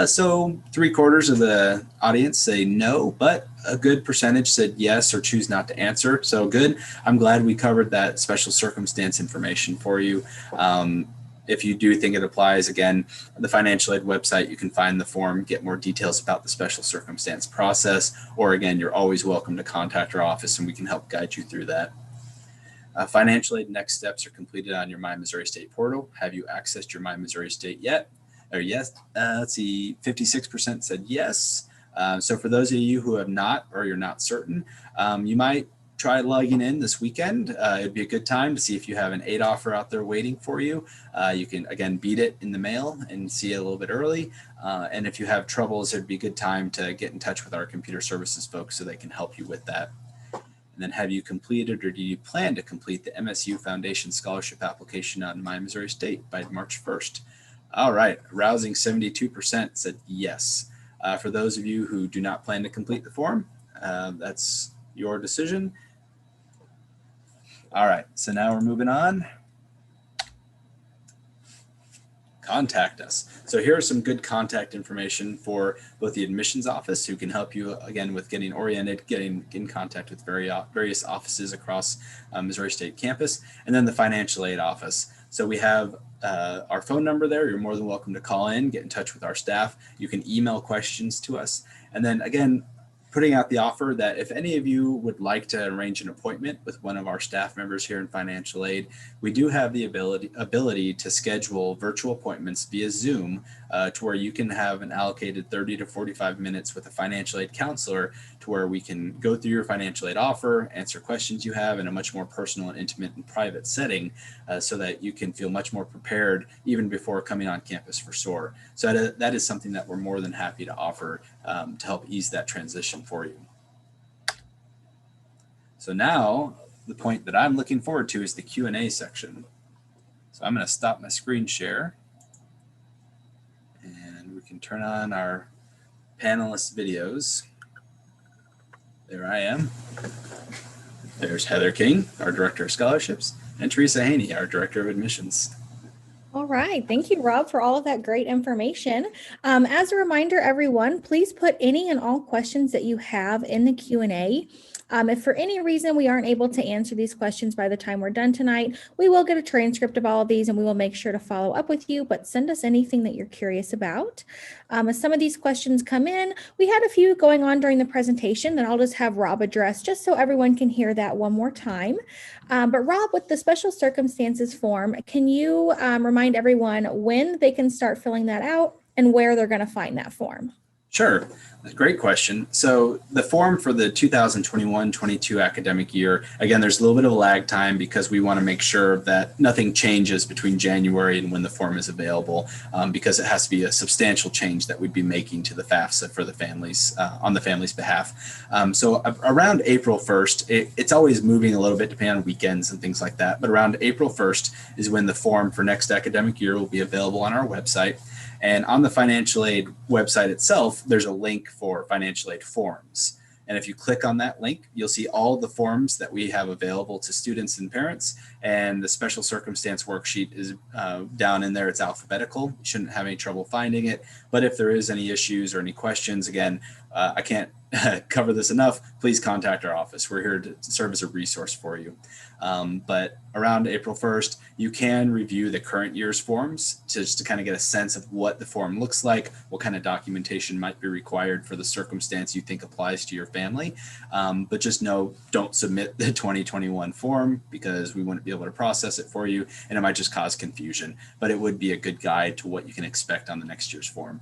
So 3/4 of the audience say no, but a good percentage said yes or choose not to answer. So good. I'm glad we covered that special circumstance information for you. If you do think it applies, again, the financial aid website, you can find the form, get more details about the special circumstance process, or again, you're always welcome to contact our office and we can help guide you through that. Financial aid next steps are completed on your My Missouri State portal. Have you accessed your My Missouri State yet? Or yes, let's see, 56% said yes. So for those of you who have not, or you're not certain, you might try logging in this weekend. It'd be a good time to see if you have an aid offer out there waiting for you. You can, again, beat it in the mail and see it a little bit early. And if you have troubles, it'd be a good time to get in touch with our computer services folks so they can help you with that. And then have you completed or do you plan to complete the MSU Foundation Scholarship application on My Missouri State by March 1st? All right, a rousing 72% said yes. For those of you who do not plan to complete the form, that's your decision. All right, so now we're moving on. Contact us. So here are some good contact information for both the admissions office, who can help you again with getting oriented, getting in contact with various offices across Missouri State campus, and then the financial aid office. So we have our phone number there. You're more than welcome to call in, get in touch with our staff. You can email questions to us. And then again, putting out the offer that if any of you would like to arrange an appointment with one of our staff members here in financial aid, we do have the ability to schedule virtual appointments via Zoom to where you can have an allocated 30 to 45 minutes with a financial aid counselor, to where we can go through your financial aid offer, answer questions you have in a much more personal and intimate and private setting, so that you can feel much more prepared even before coming on campus for SOAR. So that is something that we're more than happy to offer to help ease that transition for you. So now the point that I'm looking forward to is the Q&A section. So I'm going to stop my screen share and we can turn on our panelist videos. There I am. There's Heather King, our Director of Scholarships, and Teresa Haney, our Director of Admissions. All right. Thank you, Rob, for all of that great information. As a reminder, everyone, please put any and all questions that you have in the Q&A. If for any reason we aren't able to answer these questions by the time we're done tonight, we will get a transcript of all of these and we will make sure to follow up with you, but send us anything that you're curious about. As some of these questions come in, we had a few going on during the presentation that I'll just have Rob address just so everyone can hear that one more time. But Rob, with the special circumstances form, can you remind everyone when they can start filling that out and where they're going to find that form? Sure. Great question. So the form for the 2021-22 academic year, again, there's a little bit of a lag time because we want to make sure that nothing changes between January and when the form is available, because it has to be a substantial change that we'd be making to the FAFSA for the families, on the family's behalf. So around April 1st, it's always moving a little bit depending on weekends and things like that. But around April 1st is when the form for next academic year will be available on our website. And on the financial aid website itself, there's a link for financial aid forms. And if you click on that link, you'll see all the forms that we have available to students and parents. And the special circumstance worksheet is down in there. It's alphabetical. You shouldn't have any trouble finding it. But if there is any issues or any questions, again, I can't cover this enough, please contact our office. We're here to serve as a resource for you. But around April 1st, you can review the current year's forms just to kind of get a sense of what the form looks like, what kind of documentation might be required for the circumstance you think applies to your family. But just know, don't submit the 2021 form because we wouldn't be able to process it for you, and it might just cause confusion. But it would be a good guide to what you can expect on the next year's form.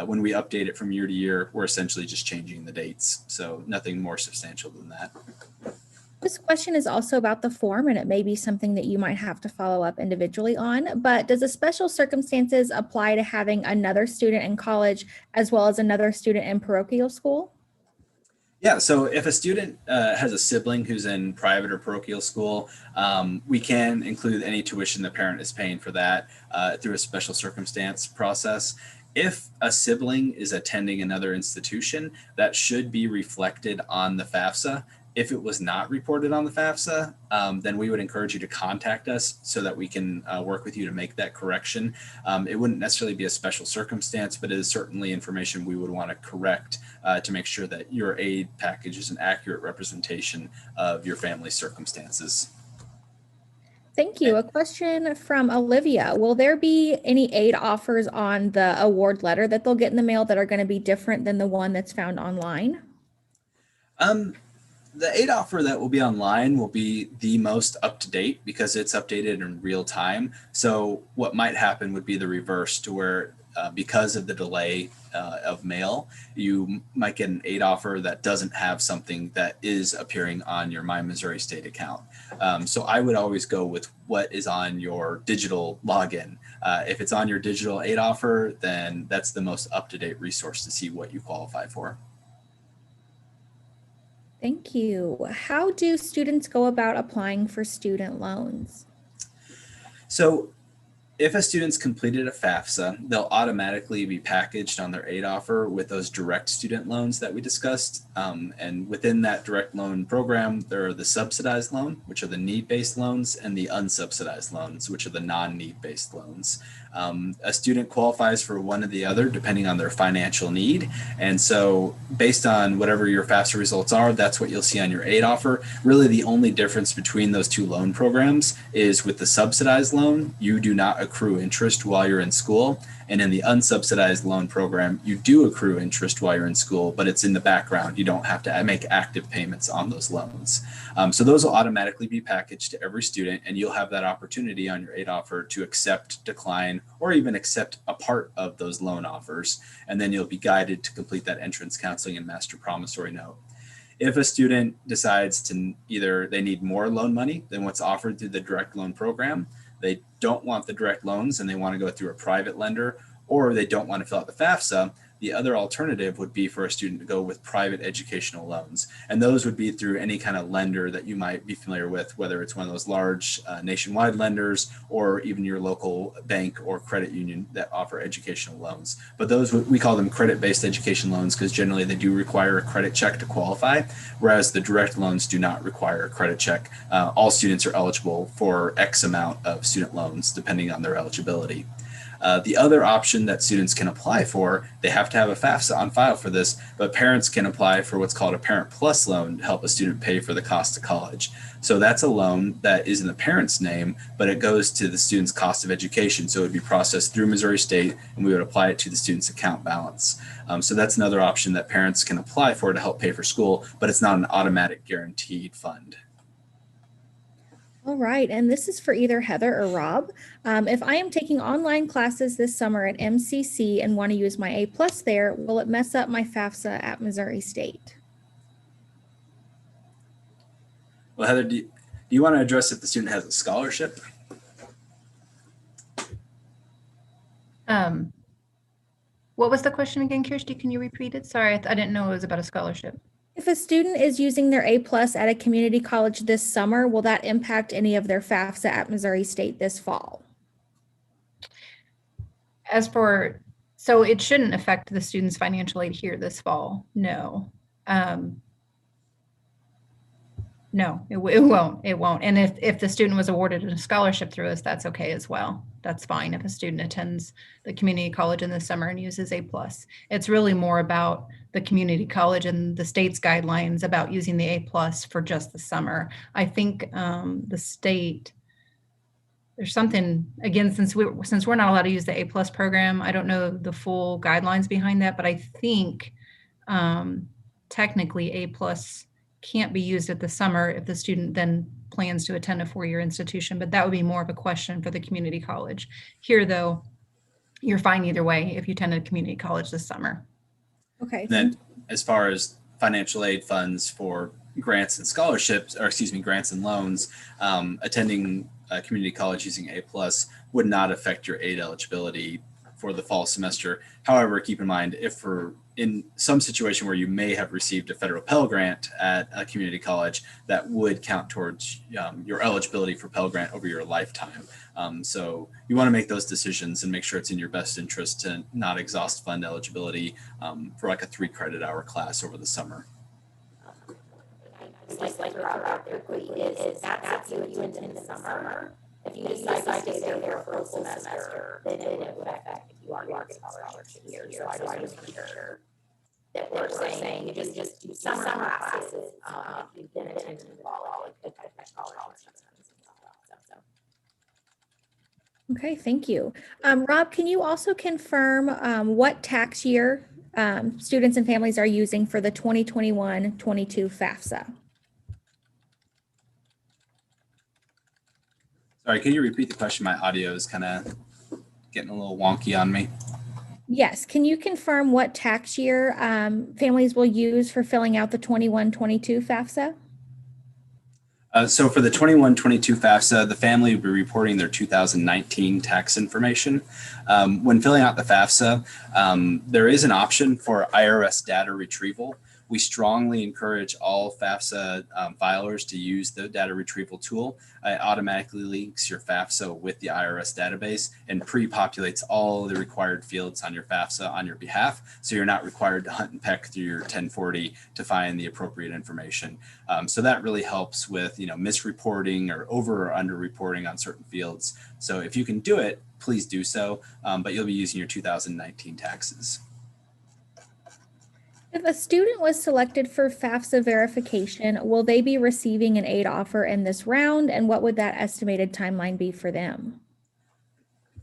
When we update it from year to year, we're essentially just changing the dates. So nothing more substantial than that. This question is also about the form, and it may be something that you might have to follow up individually on, but does the special circumstances apply to having another student in college as well as another student in parochial school? Yeah, so if a student has a sibling who's in private or parochial school, we can include any tuition the parent is paying for that through a special circumstance process. If a sibling is attending another institution, that should be reflected on the FAFSA. If it was not reported on the FAFSA, then we would encourage you to contact us so that we can work with you to make that correction. It wouldn't necessarily be a special circumstance, but it is certainly information we would want to correct to make sure that your aid package is an accurate representation of your family's circumstances. Thank you. A question from Olivia. Will there be any aid offers on the award letter that they'll get in the mail that are going to be different than the one that's found online? The aid offer that will be online will be the most up to date because it's updated in real time. So what might happen would be the reverse, to where because of the delay of mail, you might get an aid offer that doesn't have something that is appearing on your My Missouri State account. So I would always go with what is on your digital login. If it's on your digital aid offer, then that's the most up-to-date resource to see what you qualify for. Thank you. How do students go about applying for student loans? So if a student's completed a FAFSA, they'll automatically be packaged on their aid offer with those direct student loans that we discussed. And within that direct loan program, there are the subsidized loan, which are the need-based loans, and the unsubsidized loans, which are the non-need-based loans. A student qualifies for one or the other depending on their financial need. And so based on whatever your FAFSA results are, that's what you'll see on your aid offer. Really the only difference between those two loan programs is with the subsidized loan, you do not accrue interest while you're in school. And in the unsubsidized loan program, you do accrue interest while you're in school, but it's in the background. You don't have to make active payments on those loans. So those will automatically be packaged to every student, and you'll have that opportunity on your aid offer to accept, decline, or even accept a part of those loan offers. And then you'll be guided to complete that entrance counseling and master promissory note. If a student decides to either they need more loan money than what's offered through the direct loan program, they don't want the direct loans and they want to go through a private lender, or they don't want to fill out the FAFSA, the other alternative would be for a student to go with private educational loans. And those would be through any kind of lender that you might be familiar with, whether it's one of those large nationwide lenders or even your local bank or credit union that offer educational loans. But those, we call them credit-based education loans because generally they do require a credit check to qualify, whereas the direct loans do not require a credit check. All students are eligible for X amount of student loans depending on their eligibility. The other option that students can apply for, they have to have a FAFSA on file for this, but parents can apply for what's called a Parent Plus loan to help a student pay for the cost of college. So that's a loan that is in the parent's name, but it goes to the student's cost of education. So it would be processed through Missouri State, and we would apply it to the student's account balance. So that's another option that parents can apply for to help pay for school, but it's not an automatic guaranteed fund. All right, and this is for either Heather or Rob. If I am taking online classes this summer at MCC and want to use my A+ there, will it mess up my FAFSA at Missouri State? Well, Heather, do you want to address if the student has a scholarship? What was the question again, Kirsty? Can you repeat it? Sorry, I didn't know it was about a scholarship. If a student is using their A+ at a community college this summer, will that impact any of their FAFSA at Missouri State this fall? So it shouldn't affect the student's financial aid here this fall. No. No, it won't. It won't. And if the student was awarded a scholarship through us, that's okay as well. That's fine if a student attends the community college in the summer and uses A+. It's really more about the community college and the state's guidelines about using the A+ for just the summer. I think the state, there's something, again, since we're not allowed to use the A+ program, I don't know the full guidelines behind that, but I think technically A+ can't be used at the summer if the student then plans to attend a 4-year institution, but that would be more of a question for the community college. Here, though, you're fine either way if you attend a community college this summer. Okay. Then as far as financial aid funds for grants and scholarships, or excuse me, grants and loans, attending a community college using A+ would not affect your aid eligibility for the fall semester. However, keep in mind, if for in some situation where you may have received a federal Pell Grant at a community college, that would count towards your eligibility for Pell Grant over your lifetime. So you want to make those decisions and make sure it's in your best interest to not exhaust fund eligibility for like a 3-credit-hour class over the summer. Like out there quickly is that's what you intend in the summer. If you decide to stay there for a full semester, then it would affect if you are getting scholarship here. So I just make sure that we're saying you just do summer classes. If you've been attending the fall, it could affect scholarship. Okay, thank you. Rob, can you also confirm what tax year students and families are using for the 2021-22 FAFSA? Sorry, can you repeat the question? My audio is kind of getting a little wonky on me. Yes, can you confirm what tax year families will use for filling out the 21-22 FAFSA? So for the 21-22 FAFSA, the family will be reporting their 2019 tax information. When filling out the FAFSA, there is an option for IRS data retrieval. We strongly encourage all FAFSA filers to use the data retrieval tool. It automatically links your FAFSA with the IRS database and pre-populates all the required fields on your FAFSA on your behalf. So you're not required to hunt and peck through your 1040 to find the appropriate information. So that really helps with, misreporting or over or under reporting on certain fields. So if you can do it, please do so, but you'll be using your 2019 taxes. If a student was selected for FAFSA verification, will they be receiving an aid offer in this round? And what would that estimated timeline be for them?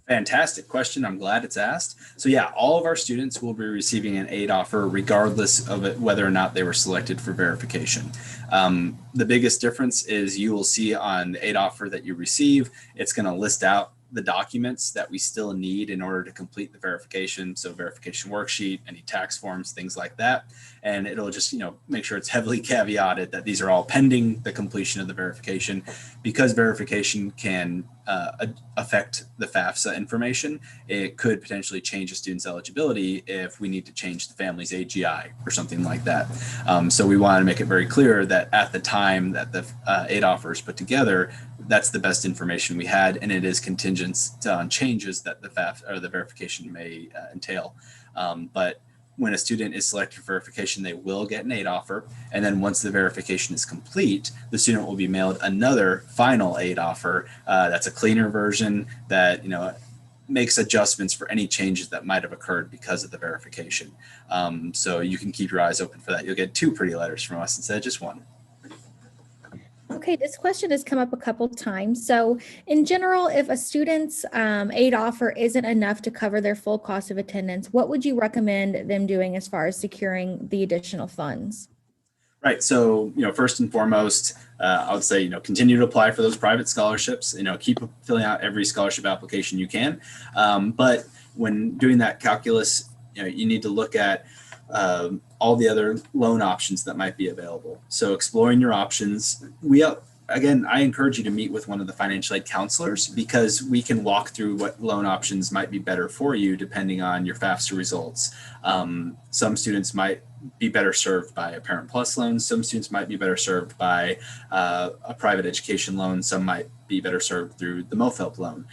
Fantastic question. I'm glad it's asked. So yeah, all of our students will be receiving an aid offer regardless of it, whether or not they were selected for verification. The biggest difference is you will see on the aid offer that you receive, it's going to list out the documents that we still need in order to complete the verification. So verification worksheet, any tax forms, things like that. And it'll just, make sure it's heavily caveated that these are all pending the completion of the verification, because verification can affect the FAFSA information. It could potentially change a student's eligibility if we need to change the family's AGI or something like that. So we want to make it very clear that at the time that the aid offer is put together, that's the best information we had, and it is contingent on changes that the FAFSA or the verification may entail. But when a student is selected for verification, they will get an aid offer. And then once the verification is complete, the student will be mailed another final aid offer. That's a cleaner version that, makes adjustments for any changes that might have occurred because of the verification. So you can keep your eyes open for that. You'll get 2 pretty letters from us instead of just 1. Okay, this question has come up a couple times. So in general, if a student's aid offer isn't enough to cover their full cost of attendance, what would you recommend them doing as far as securing the additional funds? Right. So, first and foremost, I would say, continue to apply for those private scholarships, keep filling out every scholarship application you can. But when doing that calculus, you need to look at all the other loan options that might be available. So exploring your options. I encourage you to meet with one of the financial aid counselors, because we can walk through what loan options might be better for you depending on your FAFSA results. Some students might be better served by a Parent Plus loan. Some students might be better served by a private education loan. Some might be better served through the MoFhelp loan.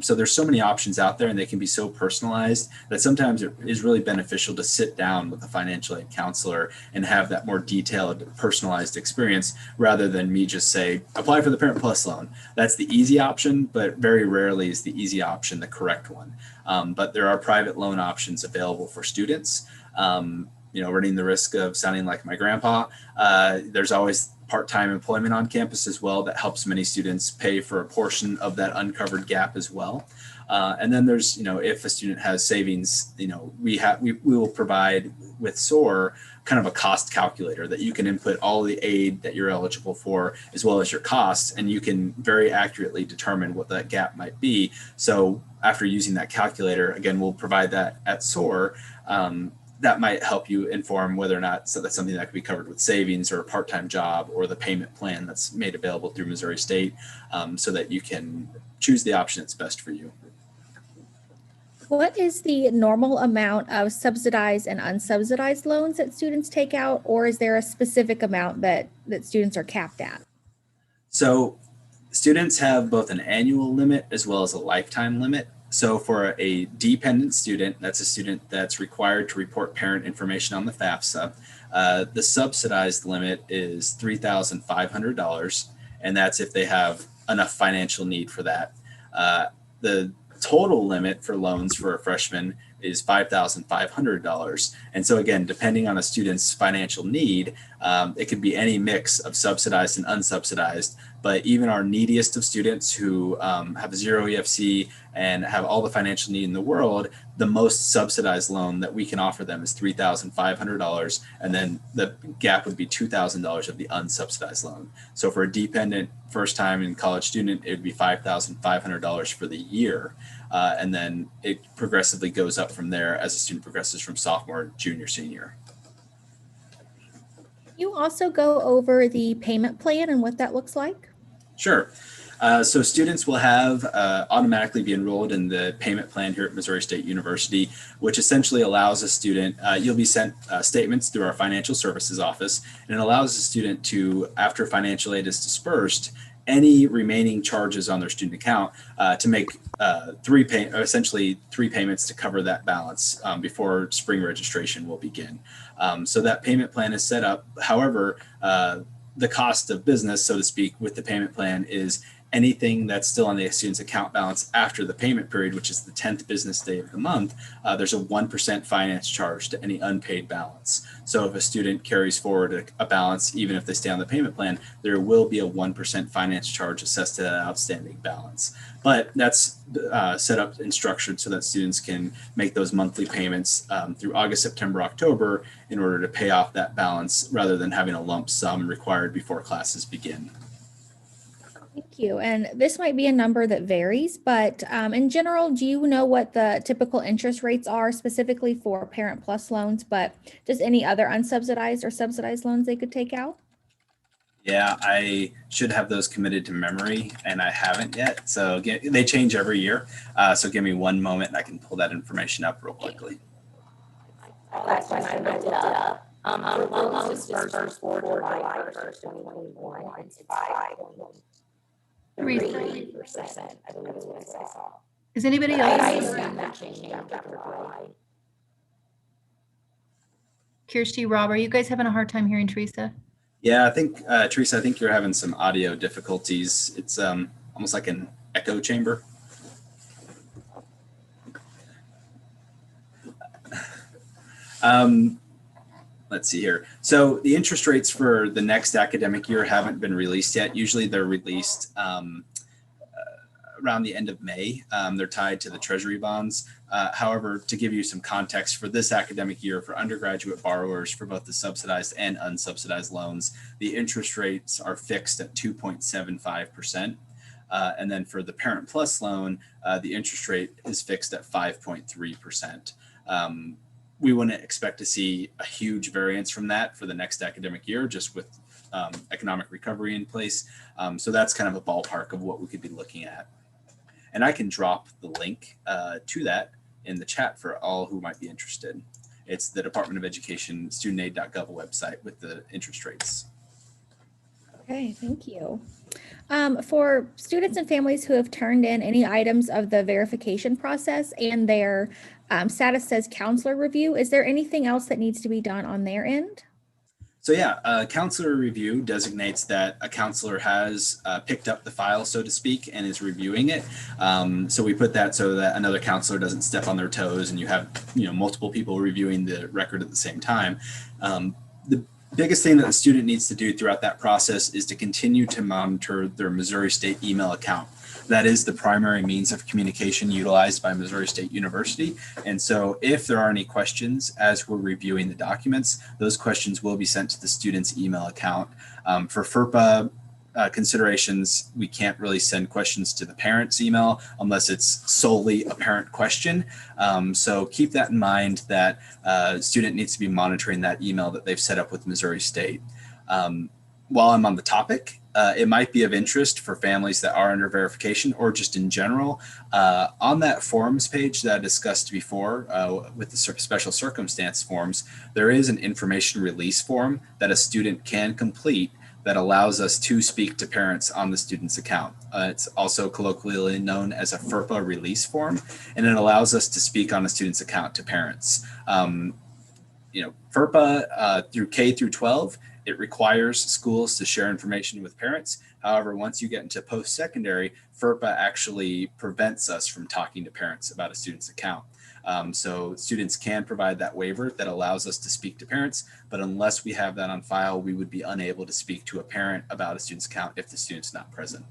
So there's so many options out there, and they can be so personalized that sometimes it is really beneficial to sit down with a financial aid counselor and have that more detailed, personalized experience, rather than me just say, apply for the Parent Plus loan. That's the easy option, but very rarely is the easy option the correct one. But there are private loan options available for students. running the risk of sounding like my grandpa, there's always part-time employment on campus as well that helps many students pay for a portion of that uncovered gap as well. And then there's, if a student has savings, we will provide with SOAR kind of a cost calculator that you can input all the aid that you're eligible for, as well as your costs, and you can very accurately determine what that gap might be. So after using that calculator, again, we'll provide that at SOAR. That might help you inform whether or not that's something that could be covered with savings or a part-time job or the payment plan that's made available through Missouri State, so that you can choose the option that's best for you. What is the normal amount of subsidized and unsubsidized loans that students take out, or is there a specific amount that students are capped at? So students have both an annual limit as well as a lifetime limit. So for a dependent student, that's a student that's required to report parent information on the FAFSA. The subsidized limit is $3,500, and that's if they have enough financial need for that. The total limit for loans for a freshman is $5,500. And so again, depending on a student's financial need, it could be any mix of subsidized and unsubsidized. But even our neediest of students who have zero EFC and have all the financial need in the world, the most subsidized loan that we can offer them is $3,500. And then the gap would be $2,000 of the unsubsidized loan. So for a dependent first time in college student, it would be $5,500 for the year. And then it progressively goes up from there as a student progresses from sophomore, junior, senior. You also go over the payment plan and what that looks like? Sure. So students will have automatically be enrolled in the payment plan here at Missouri State University, which essentially allows a student, you'll be sent statements through our financial services office, and it allows a student to, after financial aid is dispersed, any remaining charges on their student account to make essentially three payments to cover that balance before spring registration will begin. So that payment plan is set up. However, the cost of business, so to speak, with the payment plan is anything that's still on the student's account balance after the payment period, which is the 10th business day of the month. There's a 1% finance charge to any unpaid balance. So if a student carries forward a balance, even if they stay on the payment plan, there will be a 1% finance charge assessed to that outstanding balance. But that's set up and structured so that students can make those monthly payments through August, September, October in order to pay off that balance rather than having a lump sum required before classes begin. Thank you. And this might be a number that varies, but in general, do you know what the typical interest rates are specifically for Parent Plus loans, but just any other unsubsidized or subsidized loans they could take out? Yeah, I should have those committed to memory, and I haven't yet. So they change every year. So give me one moment and I can pull that information up real quickly. That's when I looked it up. For loans dispersed for July 1st, 2021, it's 5.3%. I believe is what I saw. Is anybody I else? assume that changed after July. Kirsty, Rob, are you guys having a hard time hearing Teresa? Yeah, I think, Teresa, I think you're having some audio difficulties. It's almost like an echo chamber. Let's see here. So the interest rates for the next academic year haven't been released yet. Usually they're released around the end of May. They're tied to the Treasury bonds. However, to give you some context for this academic year for undergraduate borrowers for both the subsidized and unsubsidized loans, the interest rates are fixed at 2.75%. And then for the Parent Plus loan, the interest rate is fixed at 5.3%. We wouldn't expect to see a huge variance from that for the next academic year, just with economic recovery in place. So that's kind of a ballpark of what we could be looking at. And I can drop the link to that in the chat for all who might be interested. It's the Department of Education studentaid.gov website with the interest rates. Okay, thank you. For students and families who have turned in any items of the verification process and their status says counselor review, is there anything else that needs to be done on their end? So yeah, counselor review designates that a counselor has picked up the file, so to speak, and is reviewing it. So we put that so that another counselor doesn't step on their toes, and you have multiple people reviewing the record at the same time. The biggest thing that the student needs to do throughout that process is to continue to monitor their Missouri State email account. That is the primary means of communication utilized by Missouri State University. And so if there are any questions as we're reviewing the documents, those questions will be sent to the student's email account. For FERPA considerations, we can't really send questions to the parent's email unless it's solely a parent question. So keep that in mind, that student needs to be monitoring that email that they've set up with Missouri State. While I'm on the topic, it might be of interest for families that are under verification or just in general. On that forms page that I discussed before with the special circumstance forms, there is an information release form that a student can complete that allows us to speak to parents on the student's account. It's also colloquially known as a FERPA release form, and it allows us to speak on a student's account to parents. FERPA through K through 12, it requires schools to share information with parents. However, once you get into post-secondary, FERPA actually prevents us from talking to parents about a student's account. So students can provide that waiver that allows us to speak to parents, but unless we have that on file, we would be unable to speak to a parent about a student's account if the student's not present.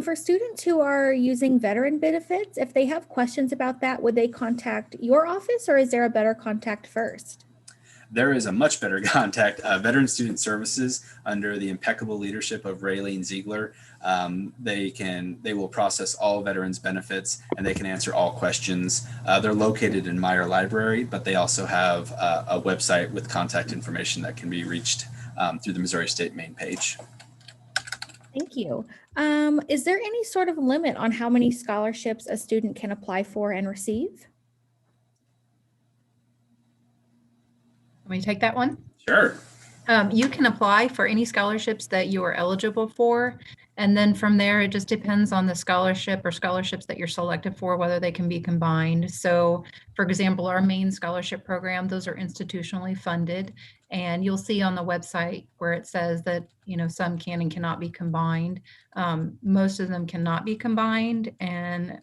For students who are using veteran benefits, if they have questions about that, would they contact your office, or is there a better contact first? There is a much better contact, Veteran Student Services, under the impeccable leadership of Raylene Ziegler. They will process all veterans benefits, and they can answer all questions. They're located in Meyer Library, but they also have a website with contact information that can be reached through the Missouri State main page. Thank you. Is there any sort of limit on how many scholarships a student can apply for and receive? Let me take that one. Sure. You can apply for any scholarships that you are eligible for. And then from there, it just depends on the scholarship or scholarships that you're selected for, whether they can be combined. So for example, our main scholarship program, those are institutionally funded. And you'll see on the website where it says that, some can and cannot be combined. Most of them cannot be combined,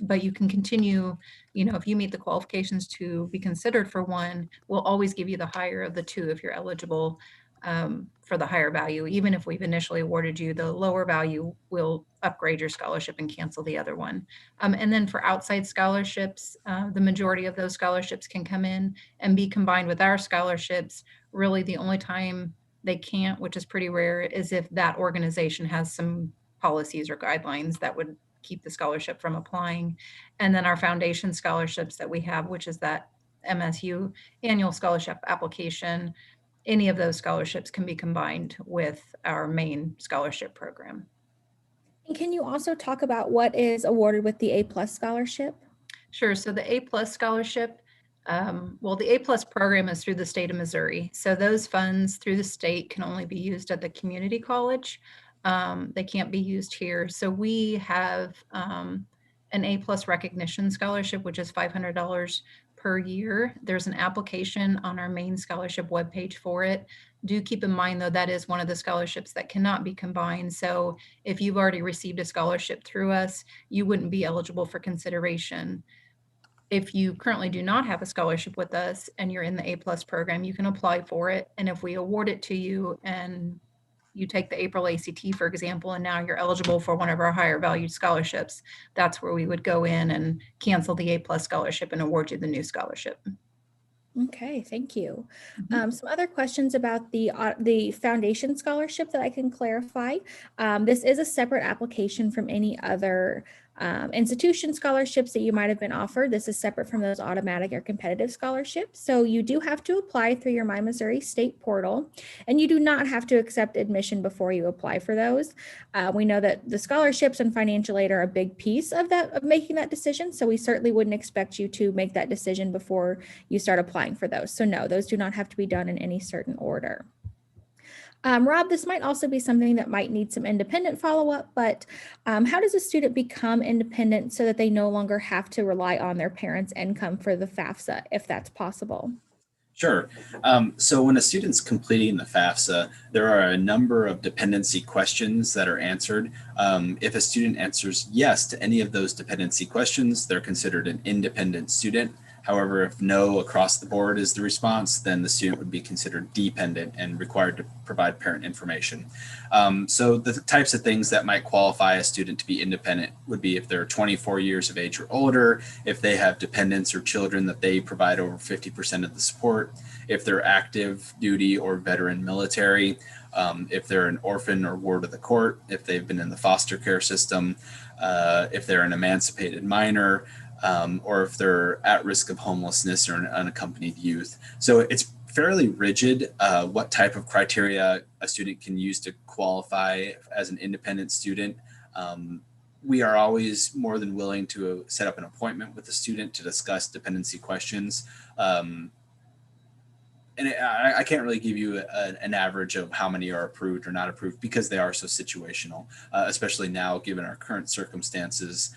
but you can continue, if you meet the qualifications to be considered for one, we'll always give you the higher of the two if you're eligible for the higher value. Even if we've initially awarded you the lower value, we'll upgrade your scholarship and cancel the other one. And then for outside scholarships, the majority of those scholarships can come in and be combined with our scholarships. Really, the only time they can't, which is pretty rare, is if that organization has some policies or guidelines that would keep the scholarship from applying. And then our foundation scholarships that we have, which is that MSU annual scholarship application, any of those scholarships can be combined with our main scholarship program. And can you also talk about what is awarded with the A+ scholarship? Sure. So the A+ scholarship, the A+ program is through the state of Missouri. So those funds through the state can only be used at the community college. They can't be used here. So we have an A+ recognition scholarship, which is $500 per year. There's an application on our main scholarship webpage for it. Do keep in mind, though, that is one of the scholarships that cannot be combined. So if you've already received a scholarship through us, you wouldn't be eligible for consideration. If you currently do not have a scholarship with us and you're in the A+ program, you can apply for it. And if we award it to you and you take the April ACT, for example, and now you're eligible for one of our higher valued scholarships, that's where we would go in and cancel the A+ scholarship and award you the new scholarship. Okay, thank you. Some other questions about the foundation scholarship that I can clarify. This is a separate application from any other institution scholarships that you might have been offered. This is separate from those automatic or competitive scholarships. So you do have to apply through your My Missouri State portal, and you do not have to accept admission before you apply for those. We know that the scholarships and financial aid are a big piece of making that decision. So we certainly wouldn't expect you to make that decision before you start applying for those. So no, those do not have to be done in any certain order. Rob, this might also be something that might need some independent follow-up, but how does a student become independent so that they no longer have to rely on their parents' income for the FAFSA, if that's possible? Sure. So when a student's completing the FAFSA, there are a number of dependency questions that are answered. If a student answers yes to any of those dependency questions, they're considered an independent student. However, if no across the board is the response, then the student would be considered dependent and required to provide parent information. So the types of things that might qualify a student to be independent would be if they're 24 years of age or older, if they have dependents or children that they provide over 50% of the support, if they're active duty or veteran military, if they're an orphan or ward of the court, if they've been in the foster care system, if they're an emancipated minor, or if they're at risk of homelessness or an unaccompanied youth. So it's fairly rigid what type of criteria a student can use to qualify as an independent student. We are always more than willing to set up an appointment with the student to discuss dependency questions. And I can't really give you an average of how many are approved or not approved because they are so situational, especially now given our current circumstances.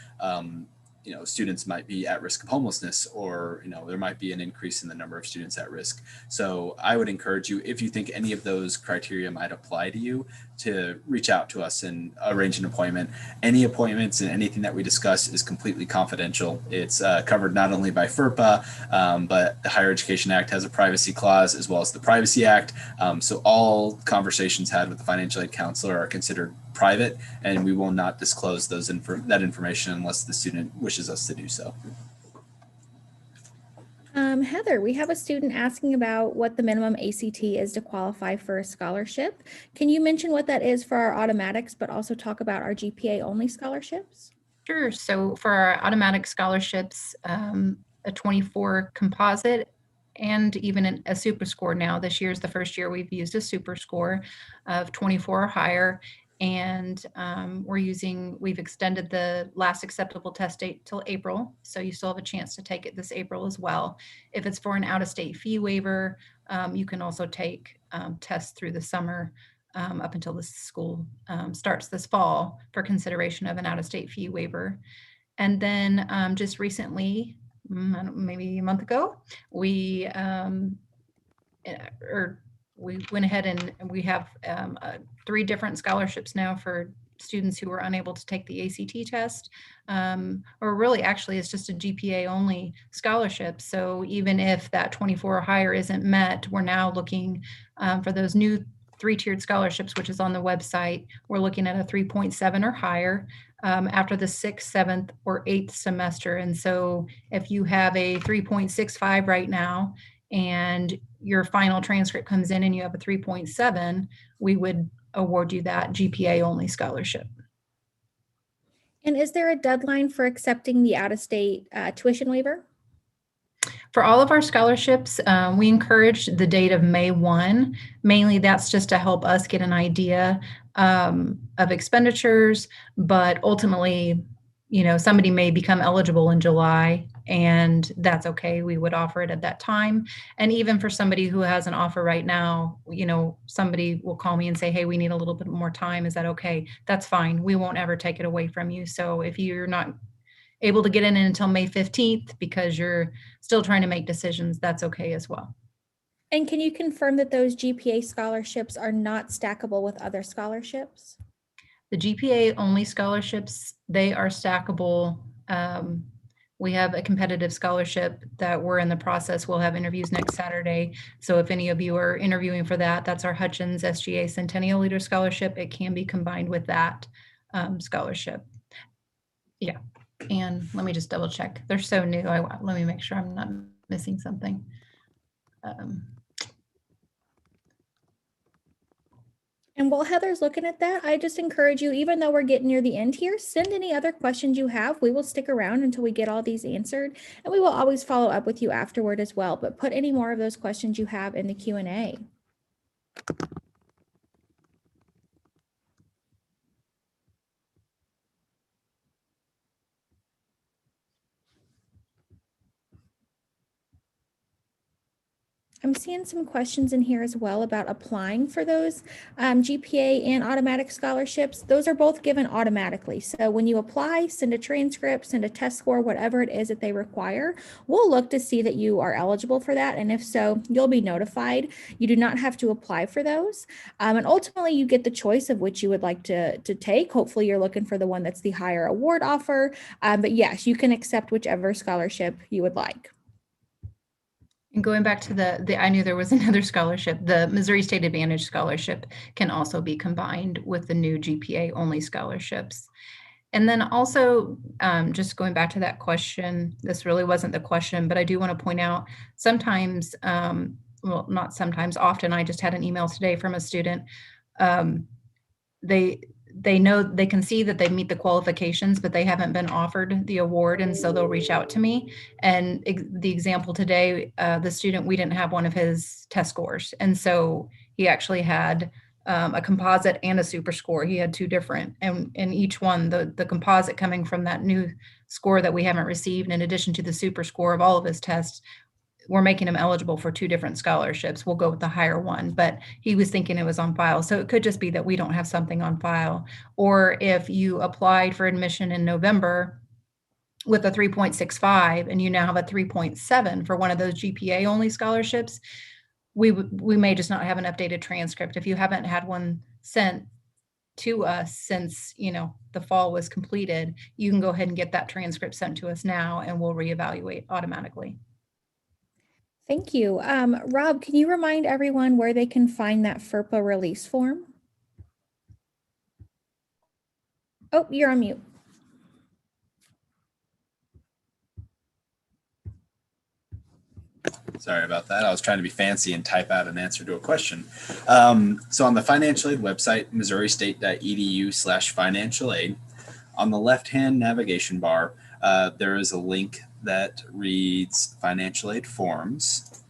Students might be at risk of homelessness, or there might be an increase in the number of students at risk. So I would encourage you, if you think any of those criteria might apply to you, to reach out to us and arrange an appointment. Any appointments and anything that we discuss is completely confidential. It's covered not only by FERPA, but the Higher Education Act has a privacy clause as well as the Privacy Act. So all conversations had with the financial aid counselor are considered private, and we will not disclose that information unless the student wishes us to do so. Heather, we have a student asking about what the minimum ACT is to qualify for a scholarship. Can you mention what that is for our automatics, but also talk about our GPA only scholarships? Sure. So for our automatic scholarships, a 24 composite and even a super score now. This year is the first year we've used a super score of 24 or higher. And we've extended the last acceptable test date till April. So you still have a chance to take it this April as well. If it's for an out-of-state fee waiver, you can also take tests through the summer up until the school starts this fall for consideration of an out-of-state fee waiver. And then just recently, maybe a month ago, we went ahead and we have 3 different scholarships now for students who were unable to take the ACT test, or really actually it's just a GPA only scholarship. So even if that 24 or higher isn't met, we're now looking for those new 3-tiered scholarships, which is on the website. We're looking at a 3.7 or higher after the 6th, 7th, or 8th semester. And so if you have a 3.65 right now and your final transcript comes in and you have a 3.7, we would award you that GPA only scholarship. And is there a deadline for accepting the out-of-state tuition waiver? For all of our scholarships, we encourage the date of May 1. Mainly that's just to help us get an idea of expenditures, but ultimately, somebody may become eligible in July, and that's okay. We would offer it at that time. And even for somebody who has an offer right now, somebody will call me and say, hey, we need a little bit more time. Is that okay? That's fine. We won't ever take it away from you. So if you're not able to get in until May 15th because you're still trying to make decisions, that's okay as well. And can you confirm that those GPA scholarships are not stackable with other scholarships? The GPA only scholarships, they are stackable. We have a competitive scholarship that we're in the process. We'll have interviews next Saturday. So if any of you are interviewing for that, that's our Hutchins SGA Centennial Leader Scholarship. It can be combined with that scholarship. Yeah. And let me just double check. They're so new. Let me make sure I'm not missing something. And while Heather's looking at that, I just encourage you, even though we're getting near the end here, send any other questions you have. We will stick around until we get all these answered, and we will always follow up with you afterward as well. But put any more of those questions you have in the Q&A. I'm seeing some questions in here as well about applying for those GPA and automatic scholarships. Those are both given automatically. So when you apply, send a transcript, send a test score, whatever it is that they require, we'll look to see that you are eligible for that. And if so, you'll be notified. You do not have to apply for those. And ultimately, you get the choice of which you would like to take. Hopefully, you're looking for the one that's the higher award offer. But yes, you can accept whichever scholarship you would like. And going back to I knew there was another scholarship, the Missouri State Advantage Scholarship can also be combined with the new GPA only scholarships. And then also, just going back to that question, this really wasn't the question, but I do want to point out sometimes, well, not sometimes, often, I just had an email today from a student. They know, they can see that they meet the qualifications, but they haven't been offered the award. And so they'll reach out to me. And the example today, the student, we didn't have one of his test scores. And so he actually had a composite and a super score. He had two different, and each one, the composite coming from that new score that we haven't received, in addition to the super score of all of his tests, we're making him eligible for two different scholarships. We'll go with the higher one, but he was thinking it was on file. So it could just be that we don't have something on file. Or if you applied for admission in November with a 3.65 and you now have a 3.7 for one of those GPA only scholarships, we may just not have an updated transcript. If you haven't had one sent to us since, the fall was completed, you can go ahead and get that transcript sent to us now and we'll reevaluate automatically. Thank you. Rob, can you remind everyone where they can find that FERPA release form? Oh, you're on mute. Sorry about that. I was trying to be fancy and type out an answer to a question. So on the financial aid website, missouristate.edu/financial aid, on the left-hand navigation bar, there is a link that reads financial aid forms.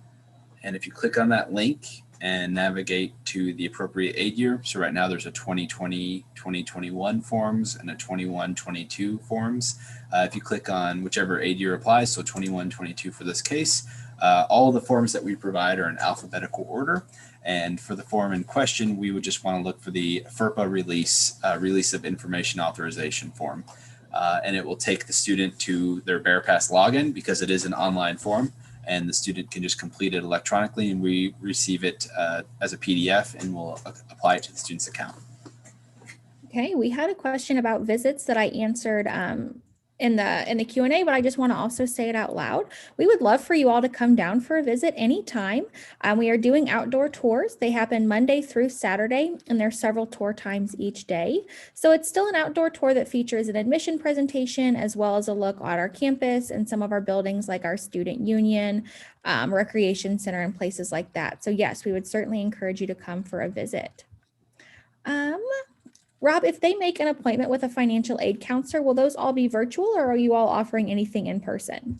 And if you click on that link and navigate to the appropriate aid year, so right now there's a 2020, 2021 forms and a 21, 22 forms. If you click on whichever aid year applies, so 21, 22 for this case, all the forms that we provide are in alphabetical order. And for the form in question, we would just want to look for the FERPA release of information authorization form. And it will take the student to their BearPass login because it is an online form, and the student can just complete it electronically, and we receive it as a PDF and we'll apply it to the student's account. Okay, we had a question about visits that I answered in the Q&A, but I just want to also say it out loud. We would love for you all to come down for a visit anytime. We are doing outdoor tours. They happen Monday through Saturday, and there's several tour times each day. So it's still an outdoor tour that features an admission presentation, as well as a look at our campus and some of our buildings like our student union, recreation center, and places like that. So yes, we would certainly encourage you to come for a visit. Rob, if they make an appointment with a financial aid counselor, will those all be virtual, or are you all offering anything in person?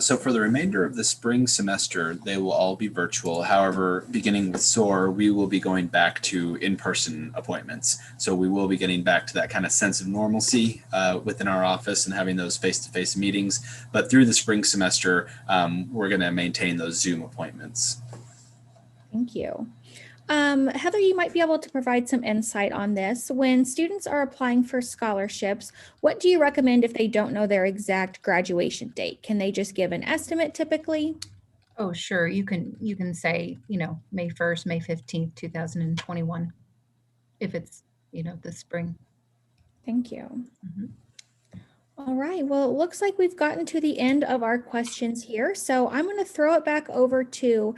So for the remainder of the spring semester, they will all be virtual. However, beginning with SOAR, we will be going back to in-person appointments. So we will be getting back to that kind of sense of normalcy within our office and having those face-to-face meetings. But through the spring semester, we're going to maintain those Zoom appointments. Thank you. Heather, you might be able to provide some insight on this. When students are applying for scholarships, what do you recommend if they don't know their exact graduation date? Can they just give an estimate typically? Oh, sure. You can say, May 1st, May 15th, 2021, if it's, the spring. Thank you. Mm-hmm. All right, well, it looks like we've gotten to the end of our questions here. So I'm going to throw it back over to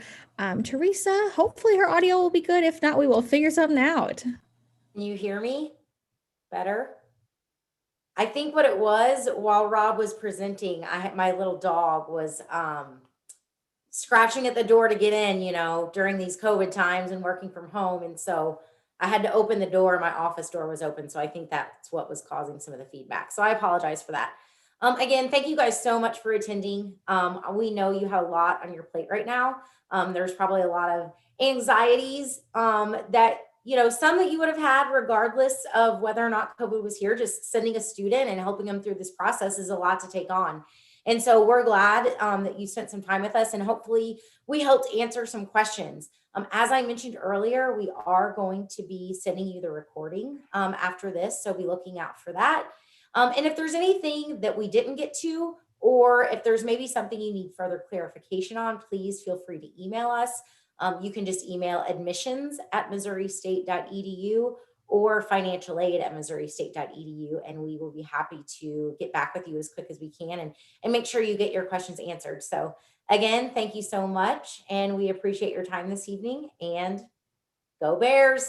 Teresa. Hopefully her audio will be good. If not, we will figure something out. Can you hear me better? I think what it was, while Rob was presenting, my little dog was scratching at the door to get in, during these COVID times and working from home. And so I had to open the door. My office door was open. So I think that's what was causing some of the feedback. So I apologize for that. Again, thank you guys so much for attending. We know you have a lot on your plate right now. There's probably a lot of anxieties that, some that you would have had regardless of whether or not COVID was here. Just sending a student and helping them through this process is a lot to take on. And so we're glad that you spent some time with us, and hopefully we helped answer some questions. As I mentioned earlier, we are going to be sending you the recording after this, so be looking out for that. And if there's anything that we didn't get to, or if there's maybe something you need further clarification on, please feel free to email us. You can just email admissions@missouristate.edu or financialaid@missouristate.edu, and we will be happy to get back with you as quick as we can and make sure you get your questions answered. So again, thank you so much, and we appreciate your time this evening, and go Bears.